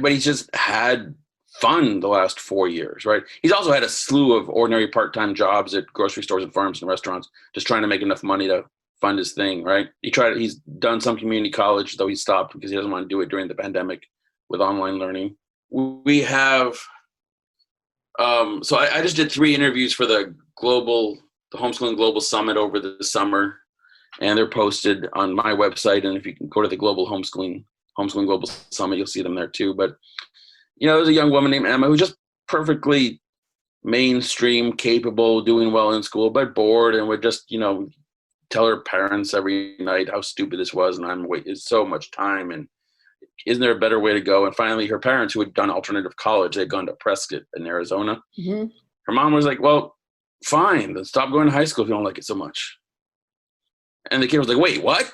but he's just had fun the last 4 years, right? He's also had a slew of ordinary part-time jobs at grocery stores and farms and restaurants, just trying to make enough money to fund his thing, right? He's done some community college, though he stopped because he doesn't want to do it during the pandemic with online learning. We have, so I just did 3 interviews for the Homeschooling Global Summit over the summer, and they're posted on my website. And if you can go to the Homeschooling Global Summit, you'll see them there too. But, there's a young woman named Emma who's just perfectly mainstream, capable, doing well in school, but bored, and would just, tell her parents every night how stupid this was, and I'm waiting so much time, and isn't there a better way to go? And finally, her parents, who had done alternative college, they'd gone to Prescott in Arizona. Mm-hmm. Her mom was like, "Well, fine, then stop going to high school if you don't like it so much." And the kid was like, "Wait, what?"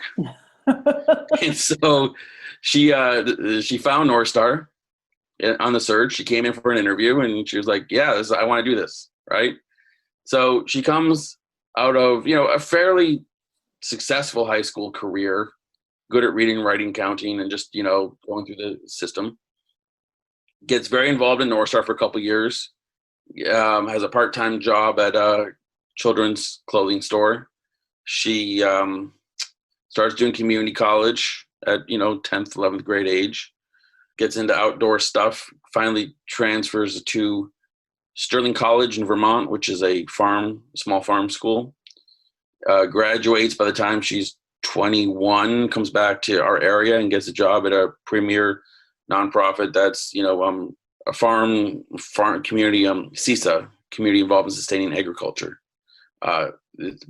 And so she found North Star on the search. She came in for an interview, and she was like, "Yeah, I want to do this." Right. So she comes out of a fairly successful high school career, good at reading, writing, counting, and just going through the system. Gets very involved in North Star for a couple of years. Has a part-time job at a children's clothing store. She starts doing community college at 10th, 11th grade age. Gets into outdoor stuff. Finally transfers to Sterling College in Vermont, which is a small farm school. Graduates by the time she's 21, comes back to our area and gets a job at a premier nonprofit that's a farm community, CISA, community involved in sustaining agriculture.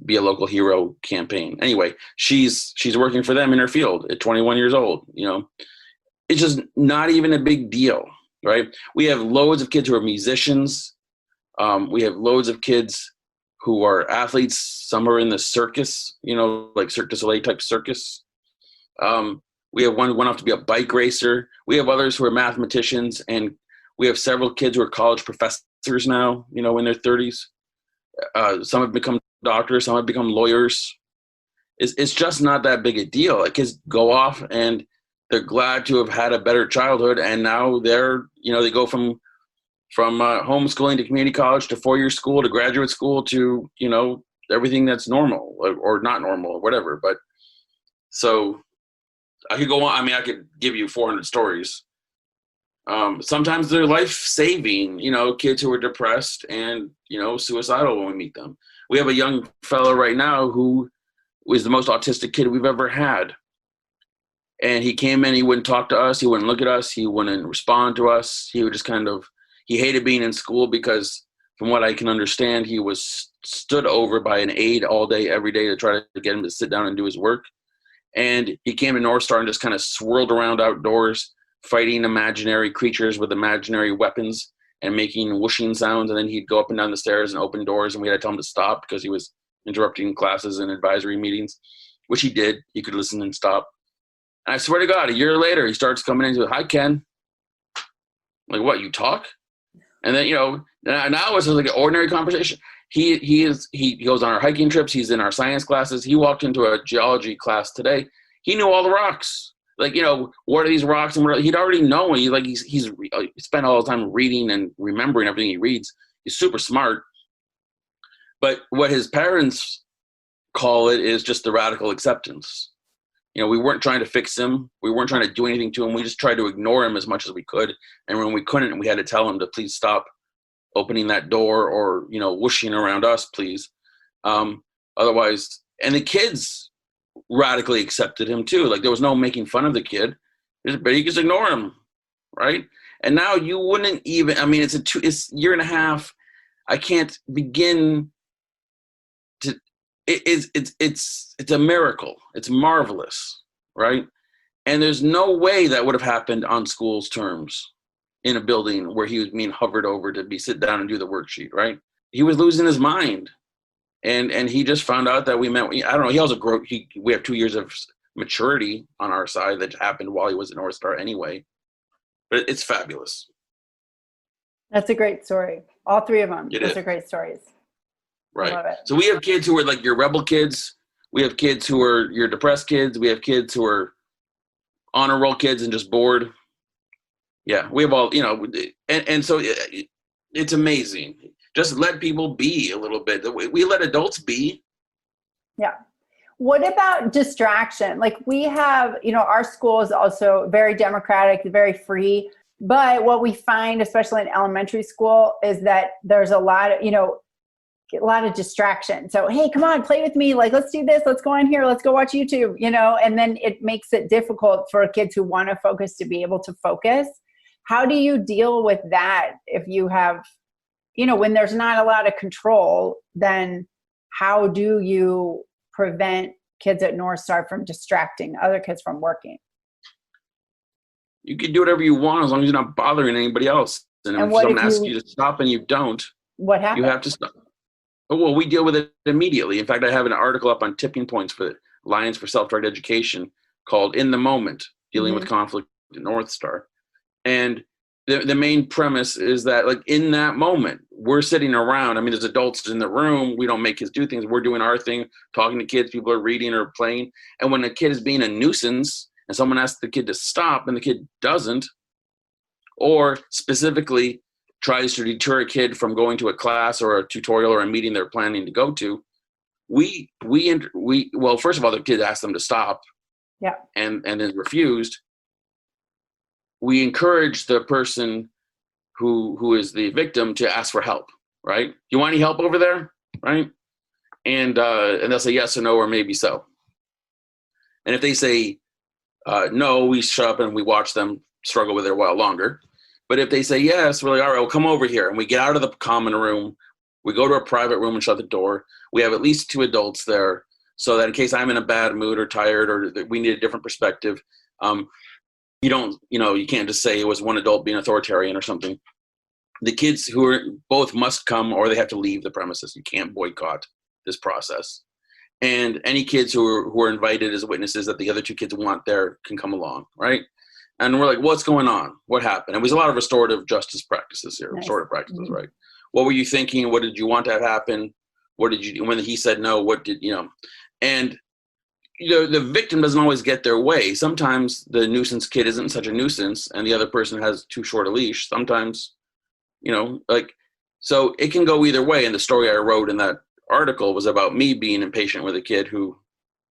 Be a local hero campaign. Anyway, she's working for them in her field at 21 years old. It's just not even a big deal, right? We have loads of kids who are musicians. We have loads of kids who are athletes. Some are in the circus, like Cirque du Soleil type circus. We have one went off to be a bike racer. We have others who are mathematicians, and we have several kids who are college professors now, in their 30s. Some have become doctors, some have become lawyers. It's just not that big a deal. Like, kids go off and they're glad to have had a better childhood, and now they're, they go from homeschooling to community college to four-year school to graduate school to, everything that's normal or not normal or whatever. But so I could go on. I mean, I could give you 400 stories. Sometimes they're life-saving, kids who are depressed and, suicidal when we meet them. We have a young fellow right now who was the most autistic kid we've ever had. And he came in, he wouldn't talk to us, he wouldn't look at us, he wouldn't respond to us. He would just he hated being in school because, from what I can understand, he was stood over by an aide all day, every day to try to get him to sit down and do his work. And he came to North Star and just kind of swirled around outdoors, fighting imaginary creatures with imaginary weapons and making whooshing sounds. And then he'd go up and down the stairs and open doors, and we had to tell him to stop because he was interrupting classes and advisory meetings, which he did. He could listen and stop. And I swear to God, a year later, he starts coming in and says, "Hi, Ken." I'm like, "What, you talk?" And then, now it's just like an ordinary conversation. He goes on our hiking trips. He's in our science classes. He walked into a geology class today. He knew all the rocks. Like, what are these rocks? And he'd already known. He's spent all the time reading and remembering everything he reads. He's super smart. But what his parents call it is just the radical acceptance. We weren't trying to fix him. We weren't trying to do anything to him. We just tried to ignore him as much as we could. And when we couldn't, we had to tell him to please stop opening that door or, whooshing around us, please. Otherwise, and the kids radically accepted him too. Like, there was no making fun of the kid, but you just ignore him, right? And now you wouldn't even, it's a year and a half. I can't begin to, it's a miracle. It's marvelous, right? And there's no way that would have happened on school's terms in a building where he was being hovered over to sit down and do the worksheet, right? He was losing his mind. And he just found out that we don't know, he also we have 2 years of maturity on our side that happened while he was at North Star anyway. But it's fabulous. That's a great story. All three of them. Those are great stories. Right. I love it. So we have kids who are like your rebel kids. We have kids who are your depressed kids. We have kids who are honor roll kids and just bored. Yeah, we have all, and so it's amazing. Just let people be a little bit. We let adults be. Yeah. What about distraction? Like, we have, our school is also very democratic, very free. But what we find, especially in elementary school, is that there's a lot of distraction. So, hey, come on, play with me. Like, let's do this. Let's go on here. Let's go watch YouTube, and then it makes it difficult for kids who want to focus to be able to focus. How do you deal with that if you have, when there's not a lot of control, then how do you prevent kids at North Star from distracting other kids from working? You can do whatever you want as long as you're not bothering anybody else. And if someone asks you to stop and you don't, what happens? You have to stop. Oh, well, we deal with it immediately. In fact, I have an article up on Tipping Points for Alliance for Self-Directed Education called "In the Moment: Dealing with Conflict at North Star." And the main premise is that, like, in that moment, we're sitting around. There's adults in the room. We don't make kids do things. We're doing our thing, talking to kids. People are reading or playing. And when a kid is being a nuisance and someone asks the kid to stop and the kid doesn't, or specifically tries to deter a kid from going to a class or a tutorial or a meeting they're planning to go to, well, first of all, the kid asked them to stop, and then refused. We encourage the person who is the victim to ask for help, right? You want any help over there, right? And they'll say yes or no or maybe so. And if they say no, we shut up and we watch them struggle with it a while longer. But if they say yes, we're like, all right, well, come over here. And we get out of the common room. We go to a private room and shut the door. We have at least 2 adults there so that in case I'm in a bad mood or tired or that we need a different perspective, you can't just say it was one adult being authoritarian or something. The kids who are both must come or they have to leave the premises. You can't boycott this process. And any kids who are invited as witnesses that the other 2 kids want there can come along, right? And we're like, what's going on? What happened? And it was a lot of restorative justice practices here, Nice. restorative practices, Mm-hmm. right? What were you thinking? What did you want to have happen? What did you, when he said no, what did, and the victim doesn't always get their way. Sometimes the nuisance kid isn't such a nuisance and the other person has too short a leash. Sometimes, so it can go either way. And the story I wrote in that article was about me being impatient with a kid who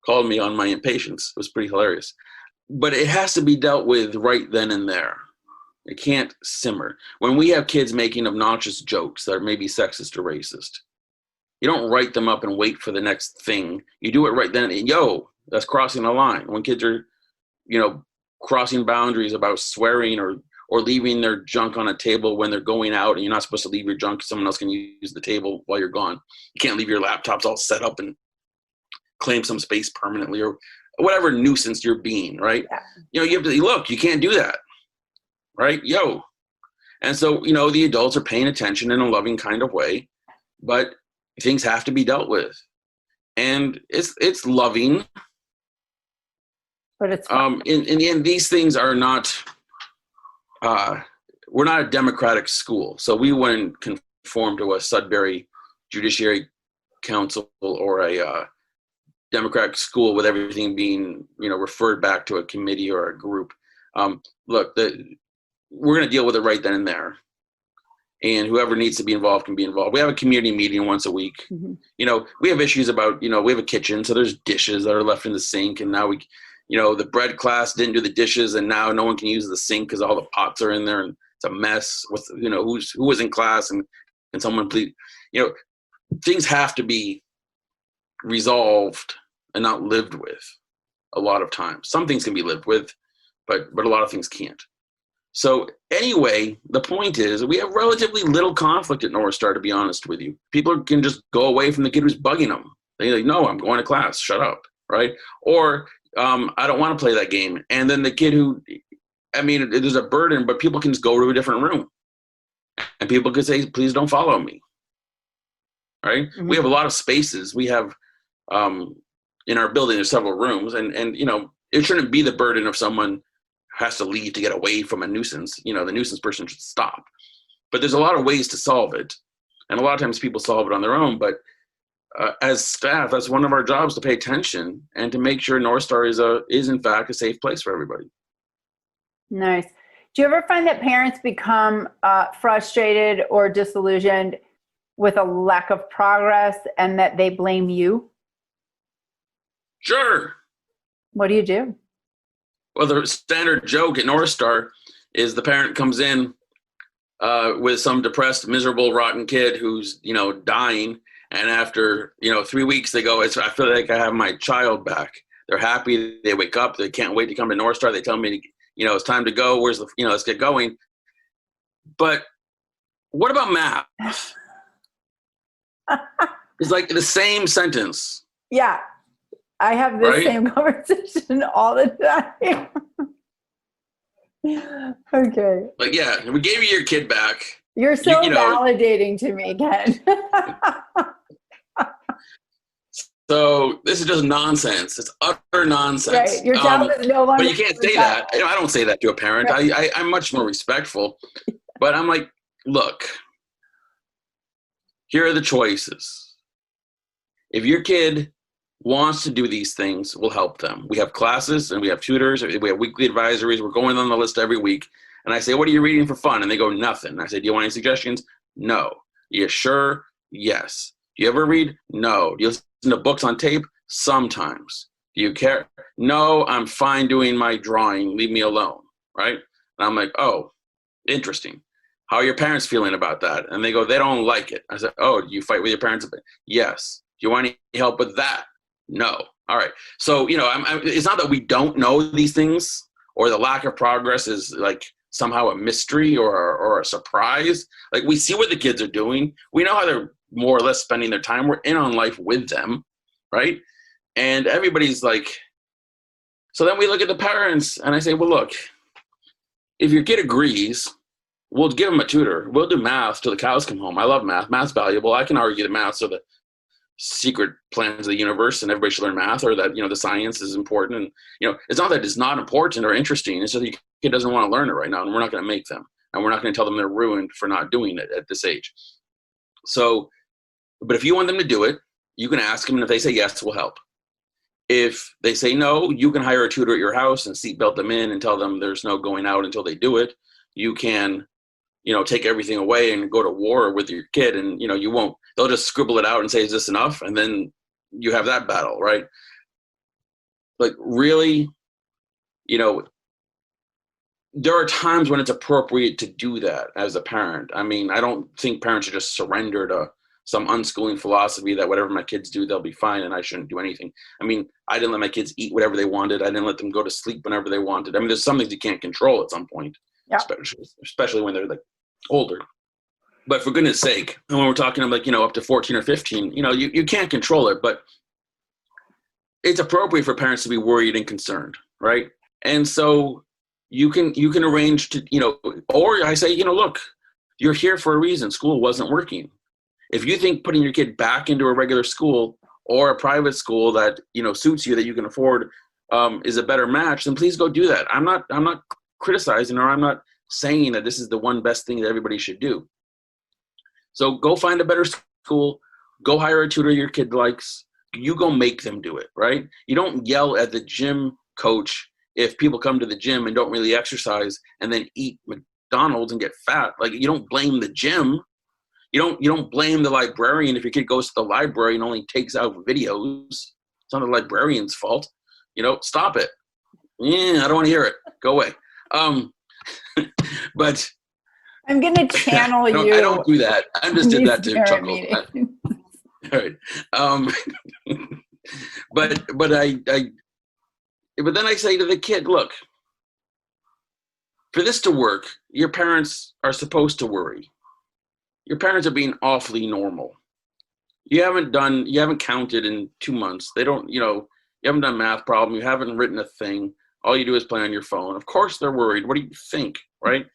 called me on my impatience. It was pretty hilarious. But it has to be dealt with right then and there. It can't simmer. When we have kids making obnoxious jokes that are maybe sexist or racist, you don't write them up and wait for the next thing. You do it right then. And that's crossing the line. When kids are, crossing boundaries about swearing or leaving their junk on a table when they're going out and you're not supposed to leave your junk. Someone else can use the table while you're gone. You can't leave your laptops all set up and claim some space permanently or whatever nuisance you're being, right? Yeah. You have to look, you can't do that, right? And so, the adults are paying attention in a loving kind of way, but things have to be dealt with. And it's loving. But it's in the end, these things are not, we're not a democratic school. So we wouldn't conform to a Sudbury Judiciary Council or a democratic school with everything being, referred back to a committee or a group. Look, we're going to deal with it right then and there. And whoever needs to be involved can be involved. We have a community meeting once a week. Mm-hmm. We have issues about, we have a kitchen, so there's dishes that are left in the sink. And now the bread class didn't do the dishes and now no one can use the sink because all the pots are in there and it's a mess with, who was in class and can someone please, things have to be resolved and not lived with a lot of times. Some things can be lived with, but a lot of things can't. So anyway, the point is we have relatively little conflict at North Star, to be honest with you. People can just go away from the kid who's bugging them. They're like, no, I'm going to class, shut up, right? Or I don't want to play that game. And then the kid there's a burden, but people can just go to a different room. And people can say, please don't follow me, right? Mm-hmm. We have a lot of spaces. We have, in our building, there's several rooms. And it shouldn't be the burden of someone has to leave to get away from a nuisance. The nuisance person should stop. But there's a lot of ways to solve it. And a lot of times people solve it on their own. But as staff, that's one of our jobs, to pay attention and to make sure North Star is in fact a safe place for everybody. Nice. Do you ever find that parents become frustrated or disillusioned with a lack of progress and that they blame you? Sure. What do you do? Well, the standard joke at North Star is the parent comes in with some depressed, miserable, rotten kid who's, dying. And after, 3 weeks, they go, I feel like I have my child back. They're happy. They wake up. They can't wait to come to North Star. They tell me, it's time to go. Where's the, let's get going. But what about math? It's like the same sentence. Yeah. I have this same conversation all the time. Okay. But yeah, we gave you your kid back. You're so validating to me, Ken. So this is just nonsense. It's utter nonsense. Right. Your child is no longer. But you can't say that. I don't say that to a parent. Right. I'm much more respectful. But I'm like, look, here are the choices. If your kid wants to do these things, we'll help them. We have classes and we have tutors. We have weekly advisories. We're going on the list every week. And I say, what are you reading for fun? And they go, nothing. I say, do you want any suggestions? No. You sure? Yes. Do you ever read? No. Do you listen to books on tape? Sometimes. Do you care? No, I'm fine doing my drawing. Leave me alone. Right? And I'm like, oh, interesting. How are your parents feeling about that? And they go, they don't like it. I said, oh, do you fight with your parents? Yes. Do you want any help with that? No. All right. So, it's not that we don't know these things or the lack of progress is like somehow a mystery or a surprise. Like we see what the kids are doing. We know how they're more or less spending their time. We're in on life with them, right? And everybody's like, so then we look at the parents and I say, well, look, if your kid agrees, we'll give them a tutor. We'll do math till the cows come home. I love math. Math's valuable. I can argue that math's are the secret plans of the universe and everybody should learn math, or that, the science is important. And, it's not that it's not important or interesting. It's just that your kid doesn't want to learn it right now, and we're not going to make them. And we're not going to tell them they're ruined for not doing it at this age. So, but if you want them to do it, you can ask them, and if they say yes, we'll help. If they say no, you can hire a tutor at your house and seatbelt them in and tell them there's no going out until they do it. You can, take everything away and go to war with your kid, and, you won't. They'll just scribble it out and say, is this enough? And then you have that battle, right? Like, really, there are times when it's appropriate to do that as a parent. I mean, I don't think parents should just surrender to some unschooling philosophy that whatever my kids do, they'll be fine and I shouldn't do anything. I mean, I didn't let my kids eat whatever they wanted. I didn't let them go to sleep whenever they wanted. I mean, there's some things you can't control at some point, yeah. especially when they're like older. But for goodness sake, when we're talking about, up to 14 or 15, you can't control it, but it's appropriate for parents to be worried and concerned, right? And so you can arrange to, or I say, look, you're here for a reason. School wasn't working. If you think putting your kid back into a regular school or a private school that, suits you, that you can afford, is a better match, then please go do that. I'm not criticizing, or I'm not saying that this is the one best thing that everybody should do. So go find a better school, go hire a tutor your kid likes, you go make them do it, right? You don't yell at the gym coach if people come to the gym and don't really exercise and then eat McDonald's and get fat. Like, you don't blame the gym. You don't blame the librarian if your kid goes to the library and only takes out videos. It's not the librarian's fault. Stop it. Yeah, I don't want to hear it. Go away. But I'm going to channel you. I don't do that. I just did that to chuckle. All right. But then I say to the kid, look, for this to work, your parents are supposed to worry. Your parents are being awfully normal. You haven't counted in 2 months. They don't, you haven't done a math problem. You haven't written a thing. All you do is play on your phone. Of course they're worried. What do you think, right?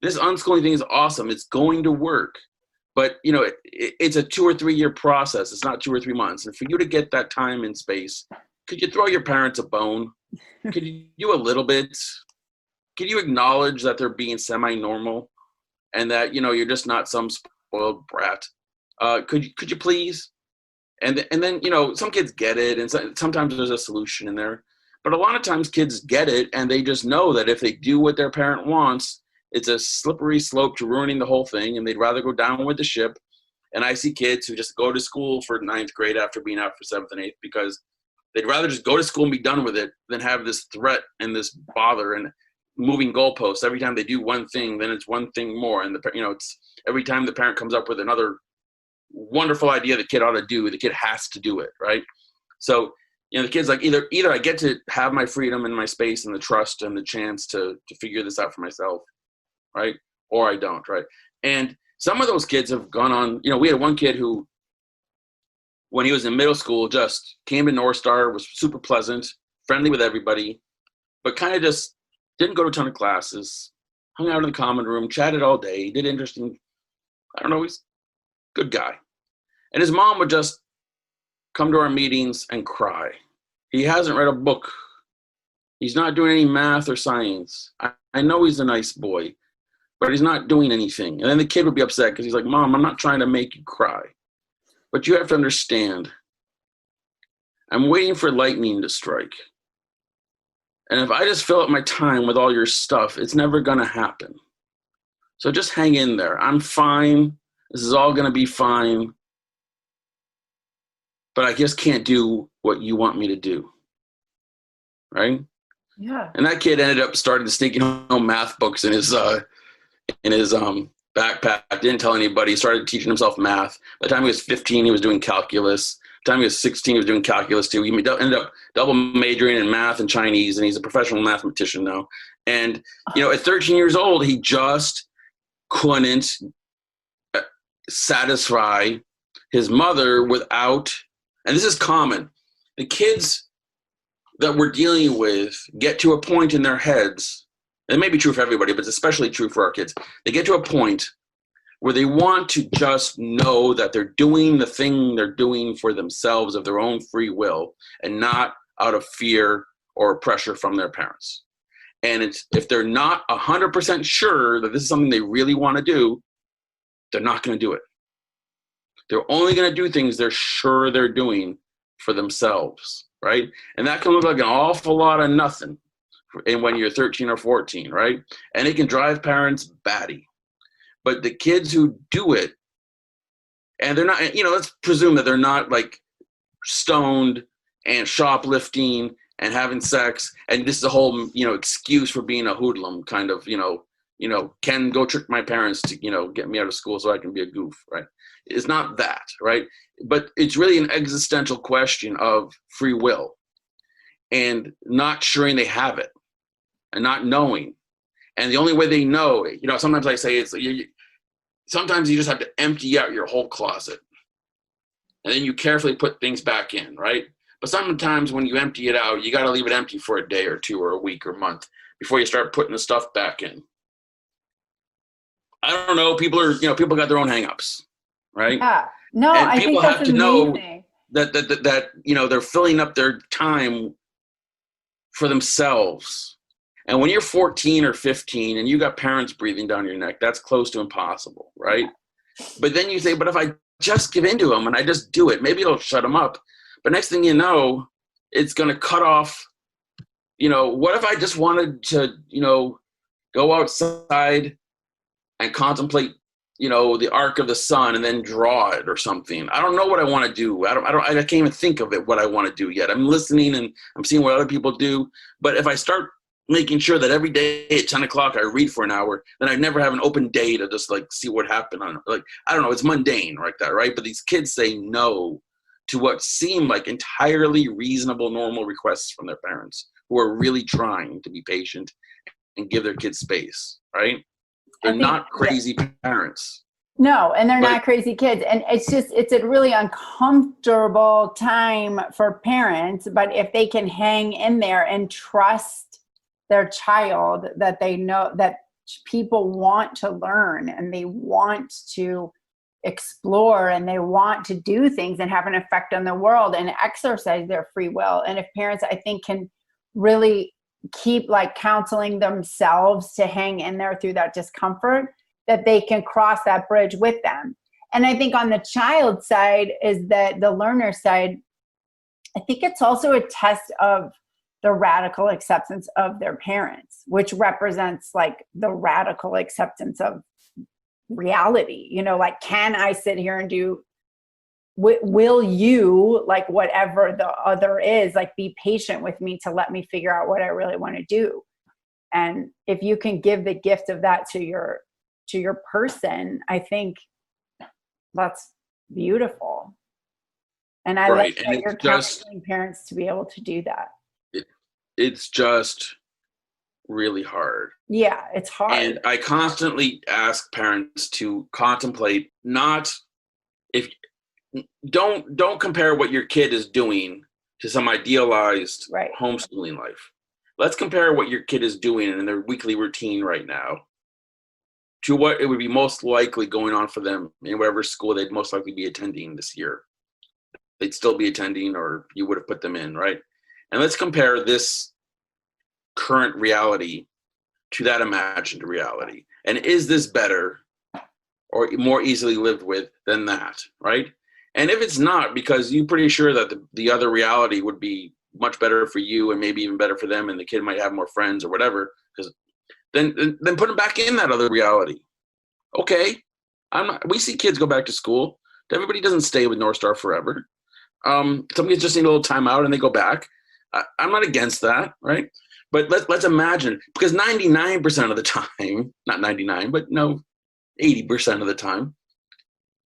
This unschooling thing is awesome. It's going to work. But, it's a 2 or 3 year process. It's not 2 or 3 months. And for you to get that time and space, could you throw your parents a bone? Could you do a little bit? Could you acknowledge that they're being semi-normal and that, you're just not some spoiled brat? Could you please? And then, some kids get it, and sometimes there's a solution in there. But a lot of times kids get it, and they just know that if they do what their parent wants, it's a slippery slope to ruining the whole thing, and they'd rather go down with the ship. And I see kids who just go to school for 9th grade after being out for 7th and 8th because they'd rather just go to school and be done with it than have this threat and this bother and moving goalposts. Every time they do one thing, then it's one thing more. And it's every time the parent comes up with another wonderful idea the kid ought to do, the kid has to do it, right? So, the kid's like, either I get to have my freedom and my space and the trust and the chance to figure this out for myself, right? Or I don't, right? And some of those kids have gone on, we had one kid who, when he was in middle school, just came to North Star, was super pleasant, friendly with everybody, but kind of just didn't go to a ton of classes, hung out in the common room, chatted all day, did interesting, he's a good guy. And his mom would just come to our meetings and cry. He hasn't read a book. He's not doing any math or science. I know he's a nice boy, but he's not doing anything. And then the kid would be upset because he's like, Mom, I'm not trying to make you cry. But you have to understand, I'm waiting for lightning to strike. And if I just fill up my time with all your stuff, it's never going to happen. So just hang in there. I'm fine. This is all going to be fine. But I just can't do what you want me to do. Right? Yeah. And that kid ended up starting to sneaking home math books in his backpack. Didn't tell anybody. He started teaching himself math. By the time he was 15, he was doing calculus. By the time he was 16, he was doing calculus too. He ended up double majoring in math and Chinese, and he's a professional mathematician now. And, at 13 years old, he just couldn't satisfy his mother without, and this is common, the kids that we're dealing with get to a point in their heads, and it may be true for everybody, but it's especially true for our kids. They get to a point where they want to just know that they're doing the thing they're doing for themselves of their own free will and not out of fear or pressure from their parents. And it's, if they're not 100% sure that this is something they really want to do, they're not going to do it. They're only going to do things they're sure they're doing for themselves, right? And that can look like an awful lot of nothing and when you're 13 or 14, right? And it can drive parents batty. But the kids who do it, and they're not, let's presume that they're not like stoned and shoplifting and having sex, and this is a whole, excuse for being a hoodlum, kind of, can go trick my parents to, get me out of school so I can be a goof, right? It's not that, right? But it's really an existential question of free will and not sure they have it and not knowing. And the only way they know, sometimes I say sometimes you just have to empty out your whole closet and then you carefully put things back in, right? But sometimes when you empty it out, you got to leave it empty for a day or two or a week or a month before you start putting the stuff back in. I don't know. People got their own hangups, right? Yeah. No, and I people think have that's to know amazing. that they're filling up their time for themselves. And when you're 14 or 15 and you got parents breathing down your neck, that's close to impossible, right? But then you say, but if I just give in to them and I just do it, maybe it'll shut them up. But next thing you know, it's going to cut off, what if I just wanted to, go outside and contemplate, the arc of the sun and then draw it or something. I don't know what I want to do. I can't even think of it, what I want to do yet. I'm listening and I'm seeing what other people do. But if I start making sure that every day at 10 o'clock I read for an hour, then I never have an open day to just like see what happened on, like, I don't know, it's mundane like that, right? But these kids say no to what seem like entirely reasonable, normal requests from their parents who are really trying to be patient and give their kids space, right? They're not crazy parents. No, and they're not crazy kids. And it's a really uncomfortable time for parents, but if they can hang in there and trust their child that they know that people want to learn and they want to explore and they want to do things and have an effect on the world and exercise their free will. And if parents, I think, can really keep like counseling themselves to hang in there through that discomfort, that they can cross that bridge with them. And I think on the child side is that the learner side, I think it's also a test of the radical acceptance of their parents, which represents like the radical acceptance of reality. Like, can I sit here and do, will you, like, whatever the other is, like, be patient with me to let me figure out what I really want to do? And if you can give the gift of that to your person, I think that's beautiful. And I like that you're counseling parents to be able to do that. It's just really hard. Yeah, it's hard. And I constantly ask parents to contemplate, don't compare what your kid is doing to some idealized homeschooling life. Let's compare what your kid is doing in their weekly routine right now to what it would be most likely going on for them in whatever school they'd most likely be attending this year. They'd still be attending, or you would have put them in, right? And let's compare this current reality to that imagined reality. And is this better or more easily lived with than that, right? And if it's not, because you're pretty sure that the other reality would be much better for you and maybe even better for them, and the kid might have more friends or whatever, because then put them back in that other reality. Okay, we see kids go back to school. Everybody doesn't stay with North Star forever. Some kids just need a little time out and they go back. I'm not against that, right? But let's imagine, because 99% of the time, not 99, but no, 80% of the time,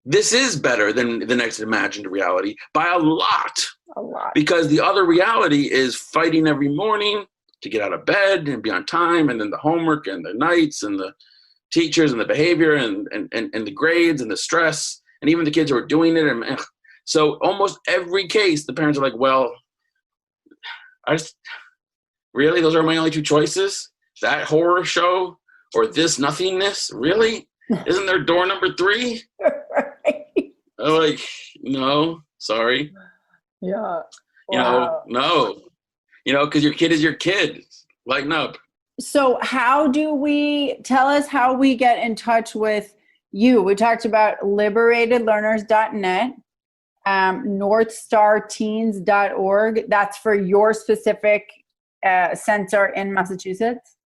this is better than the next imagined reality by a lot. A lot. Because the other reality is fighting every morning to get out of bed and be on time, and then the homework and the nights and the teachers and the behavior and the grades and the stress And even the kids who are doing it. And so almost every case, the parents are like, well, really? Those are my only two choices? That horror show or this nothingness? Really? Isn't there door number 3? Right. I'm like, no, sorry. Yeah. You know, no. You know, because your kid is your kid. Lighten up. So tell us how we get in touch with you? We talked about liberatedlearners.net, northstarteens.org. That's for your specific center in Massachusetts.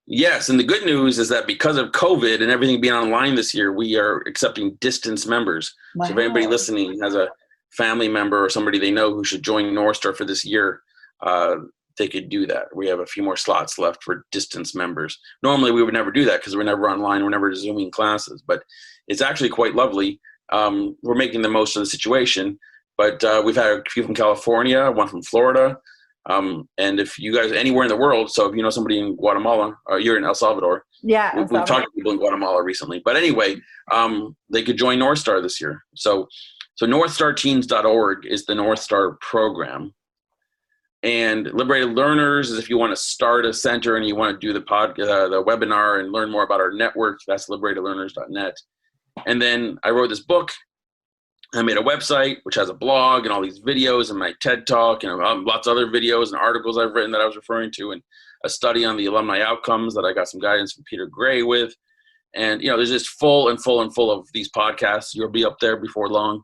Yes, and the good news is that because of COVID and everything being online this year, we are accepting distance members. Wow. So if anybody listening has a family member or somebody they know who should join North Star for this year, they could do that. We have a few more slots left for distance members. Normally we would never do that because we're never online, we're never Zooming classes, but it's actually quite lovely. We're making the most of the situation, but we've had a few from California, one from Florida. And if you guys anywhere in the world, so if you know somebody in Guatemala, or you're in El Salvador, yeah, we've talked to people in Guatemala recently. But anyway, they could join North Star this year. So northstarteens.org is the North Star program. And Liberated Learners is if you want to start a center and you want to do the webinar and learn more about our network. That's liberatedlearners.net. And then I wrote this book. I made a website, which has a blog and all these videos and my TED Talk and lots of other videos and articles I've written that I was referring to, and a study on the alumni outcomes that I got some guidance from Peter Gray with. And, you know, there's just full of these podcasts. You'll be up there before long.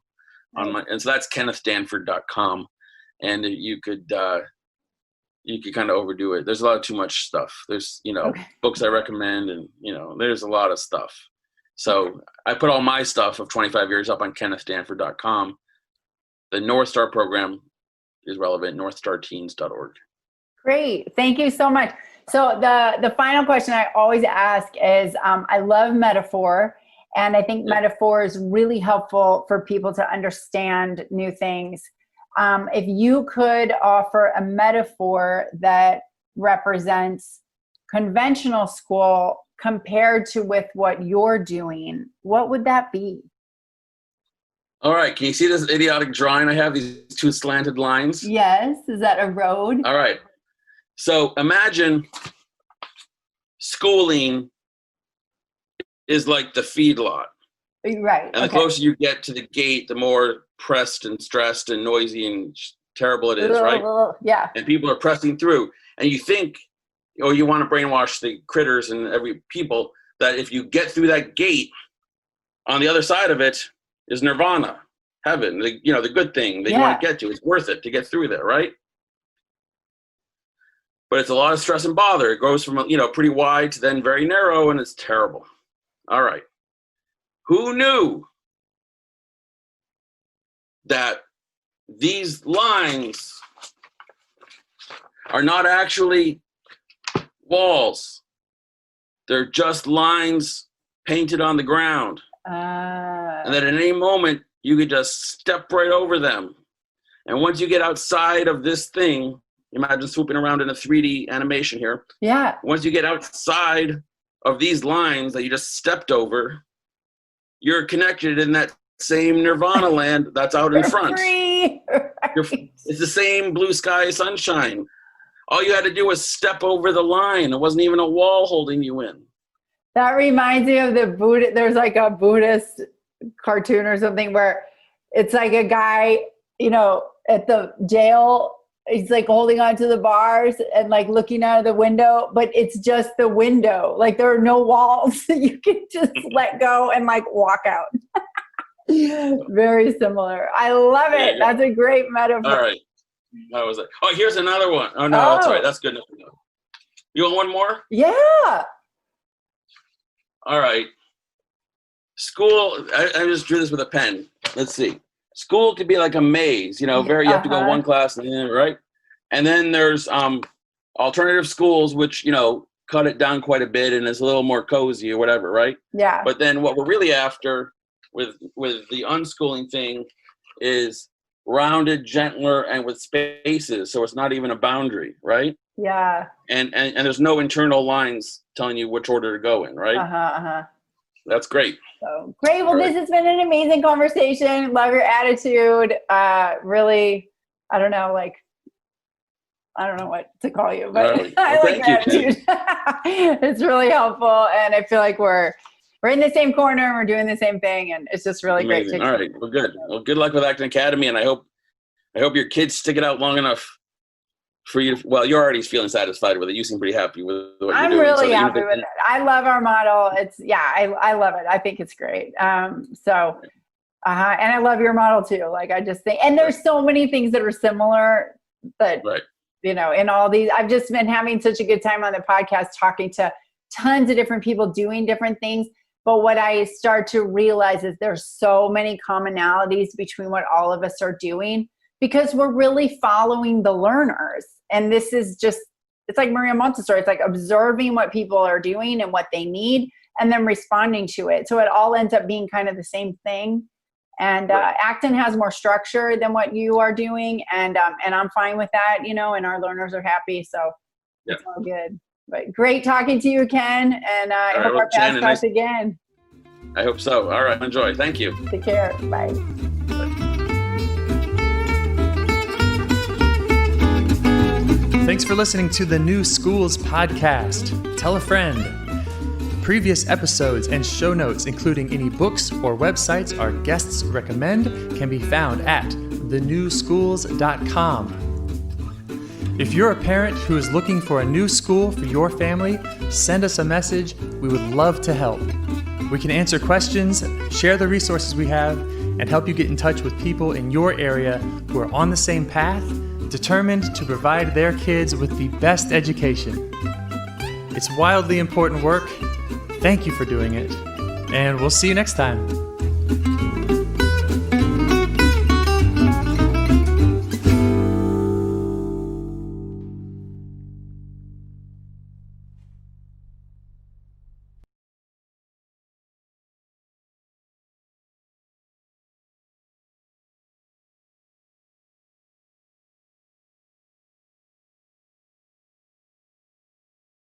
And so that's kennethdanford.com. And you could kind of overdo it. There's a lot of too much stuff. There's, books I recommend, and, there's a lot of stuff. So I put all my stuff of 25 years up on kennethdanford.com. The North Star program is relevant, northstarteens.org. Great. Thank you so much. So the final question I always ask is, I love metaphor, and I think metaphor is really helpful for people to understand new things. If you could offer a metaphor that represents conventional school compared to with what you're doing, what would that be? All right. Can you see this idiotic drawing I have, these two slanted lines? Yes. Is that a road? All right. So imagine schooling is like the feedlot. Right. And the closer you get to the gate, the more pressed and stressed and noisy and terrible it is, right? Yeah. And people are pressing through. And you think, or you want to brainwash the critters and every people that if you get through that gate, on the other side of it is nirvana, heaven, the good thing that you want to get to. It's worth it to get through there, right? But it's a lot of stress and bother. It goes from, pretty wide to then very narrow, and it's terrible. All right. Who knew that these lines are not actually walls? They're just lines painted on the ground. And that at any moment, you could just step right over them. And once you get outside of this thing, imagine swooping around in a 3D animation here. Yeah. Once you get outside of these lines that you just stepped over, you're connected in that same nirvana land that's out in front. Free. Right. It's the same blue sky sunshine. All you had to do was step over the line. It wasn't even a wall holding you in. That reminds me of the Buddha. There's like a Buddhist cartoon or something where it's like a guy, at the jail. He's like holding on to the bars and like looking out of the window, but it's just the window. Like there are no walls. You can just let go and like walk out. Very similar. I love it. That's a great metaphor. All right. That was it. Oh, here's another one. Oh, no, that's all right. That's good enough. You want one more? Yeah. All right. School, I just drew this with a pen. Let's see. School could be like a maze, you have to go one class, right? And then there's alternative schools, which, cut it down quite a bit and is a little more cozy or whatever, right? Yeah. But then what we're really after with the unschooling thing is rounded, gentler, and with spaces, so it's not even a boundary, right? Yeah. And there's no internal lines telling you which order to go in, right? That's great. So great. Well, All right. this has been an amazing conversation. Love your attitude. Really, I don't know what to call you, but I like your attitude. It's really helpful. And I feel like we're in the same corner and we're doing the same thing. And it's just really Amazing. great. All right. Well, good. Well, good luck with Acting Academy. And I hope your kids stick it out long enough for you. Well, you're already feeling satisfied with it. You seem pretty happy with what you're doing. I'm really happy with it. I love our model. I love it. I think it's great. And I love your model too. Like, I just think, and there's so many things that are similar that, in all these, I've just been having such a good time on the podcast, talking to tons of different people doing different things. But what I start to realize is there's so many commonalities between what all of us are doing, because we're really following the learners. And this is just, it's like Maria Montessori. It's like observing what people are doing and what they need and then responding to it. So it all ends up being kind of the same thing. And Acton has more structure than what you are doing. And I'm fine with that, and our learners are happy. So it's all good. But great talking to you, Ken. And I hope our paths cross again. I hope so. All right. Enjoy. Thank you. Take care. Bye. Thanks for listening to the New Schools podcast. Tell a friend. Previous episodes and show notes, including any books or websites our guests recommend, can be found at thenewschools.com. If you're a parent who is looking for a new school for your family, send us a message. We would love to help. We can answer questions, share the resources we have, and help you get in touch with people in your area who are on the same path, determined to provide their kids with the best education. It's wildly important work. Thank you for doing it, and we'll see you next time.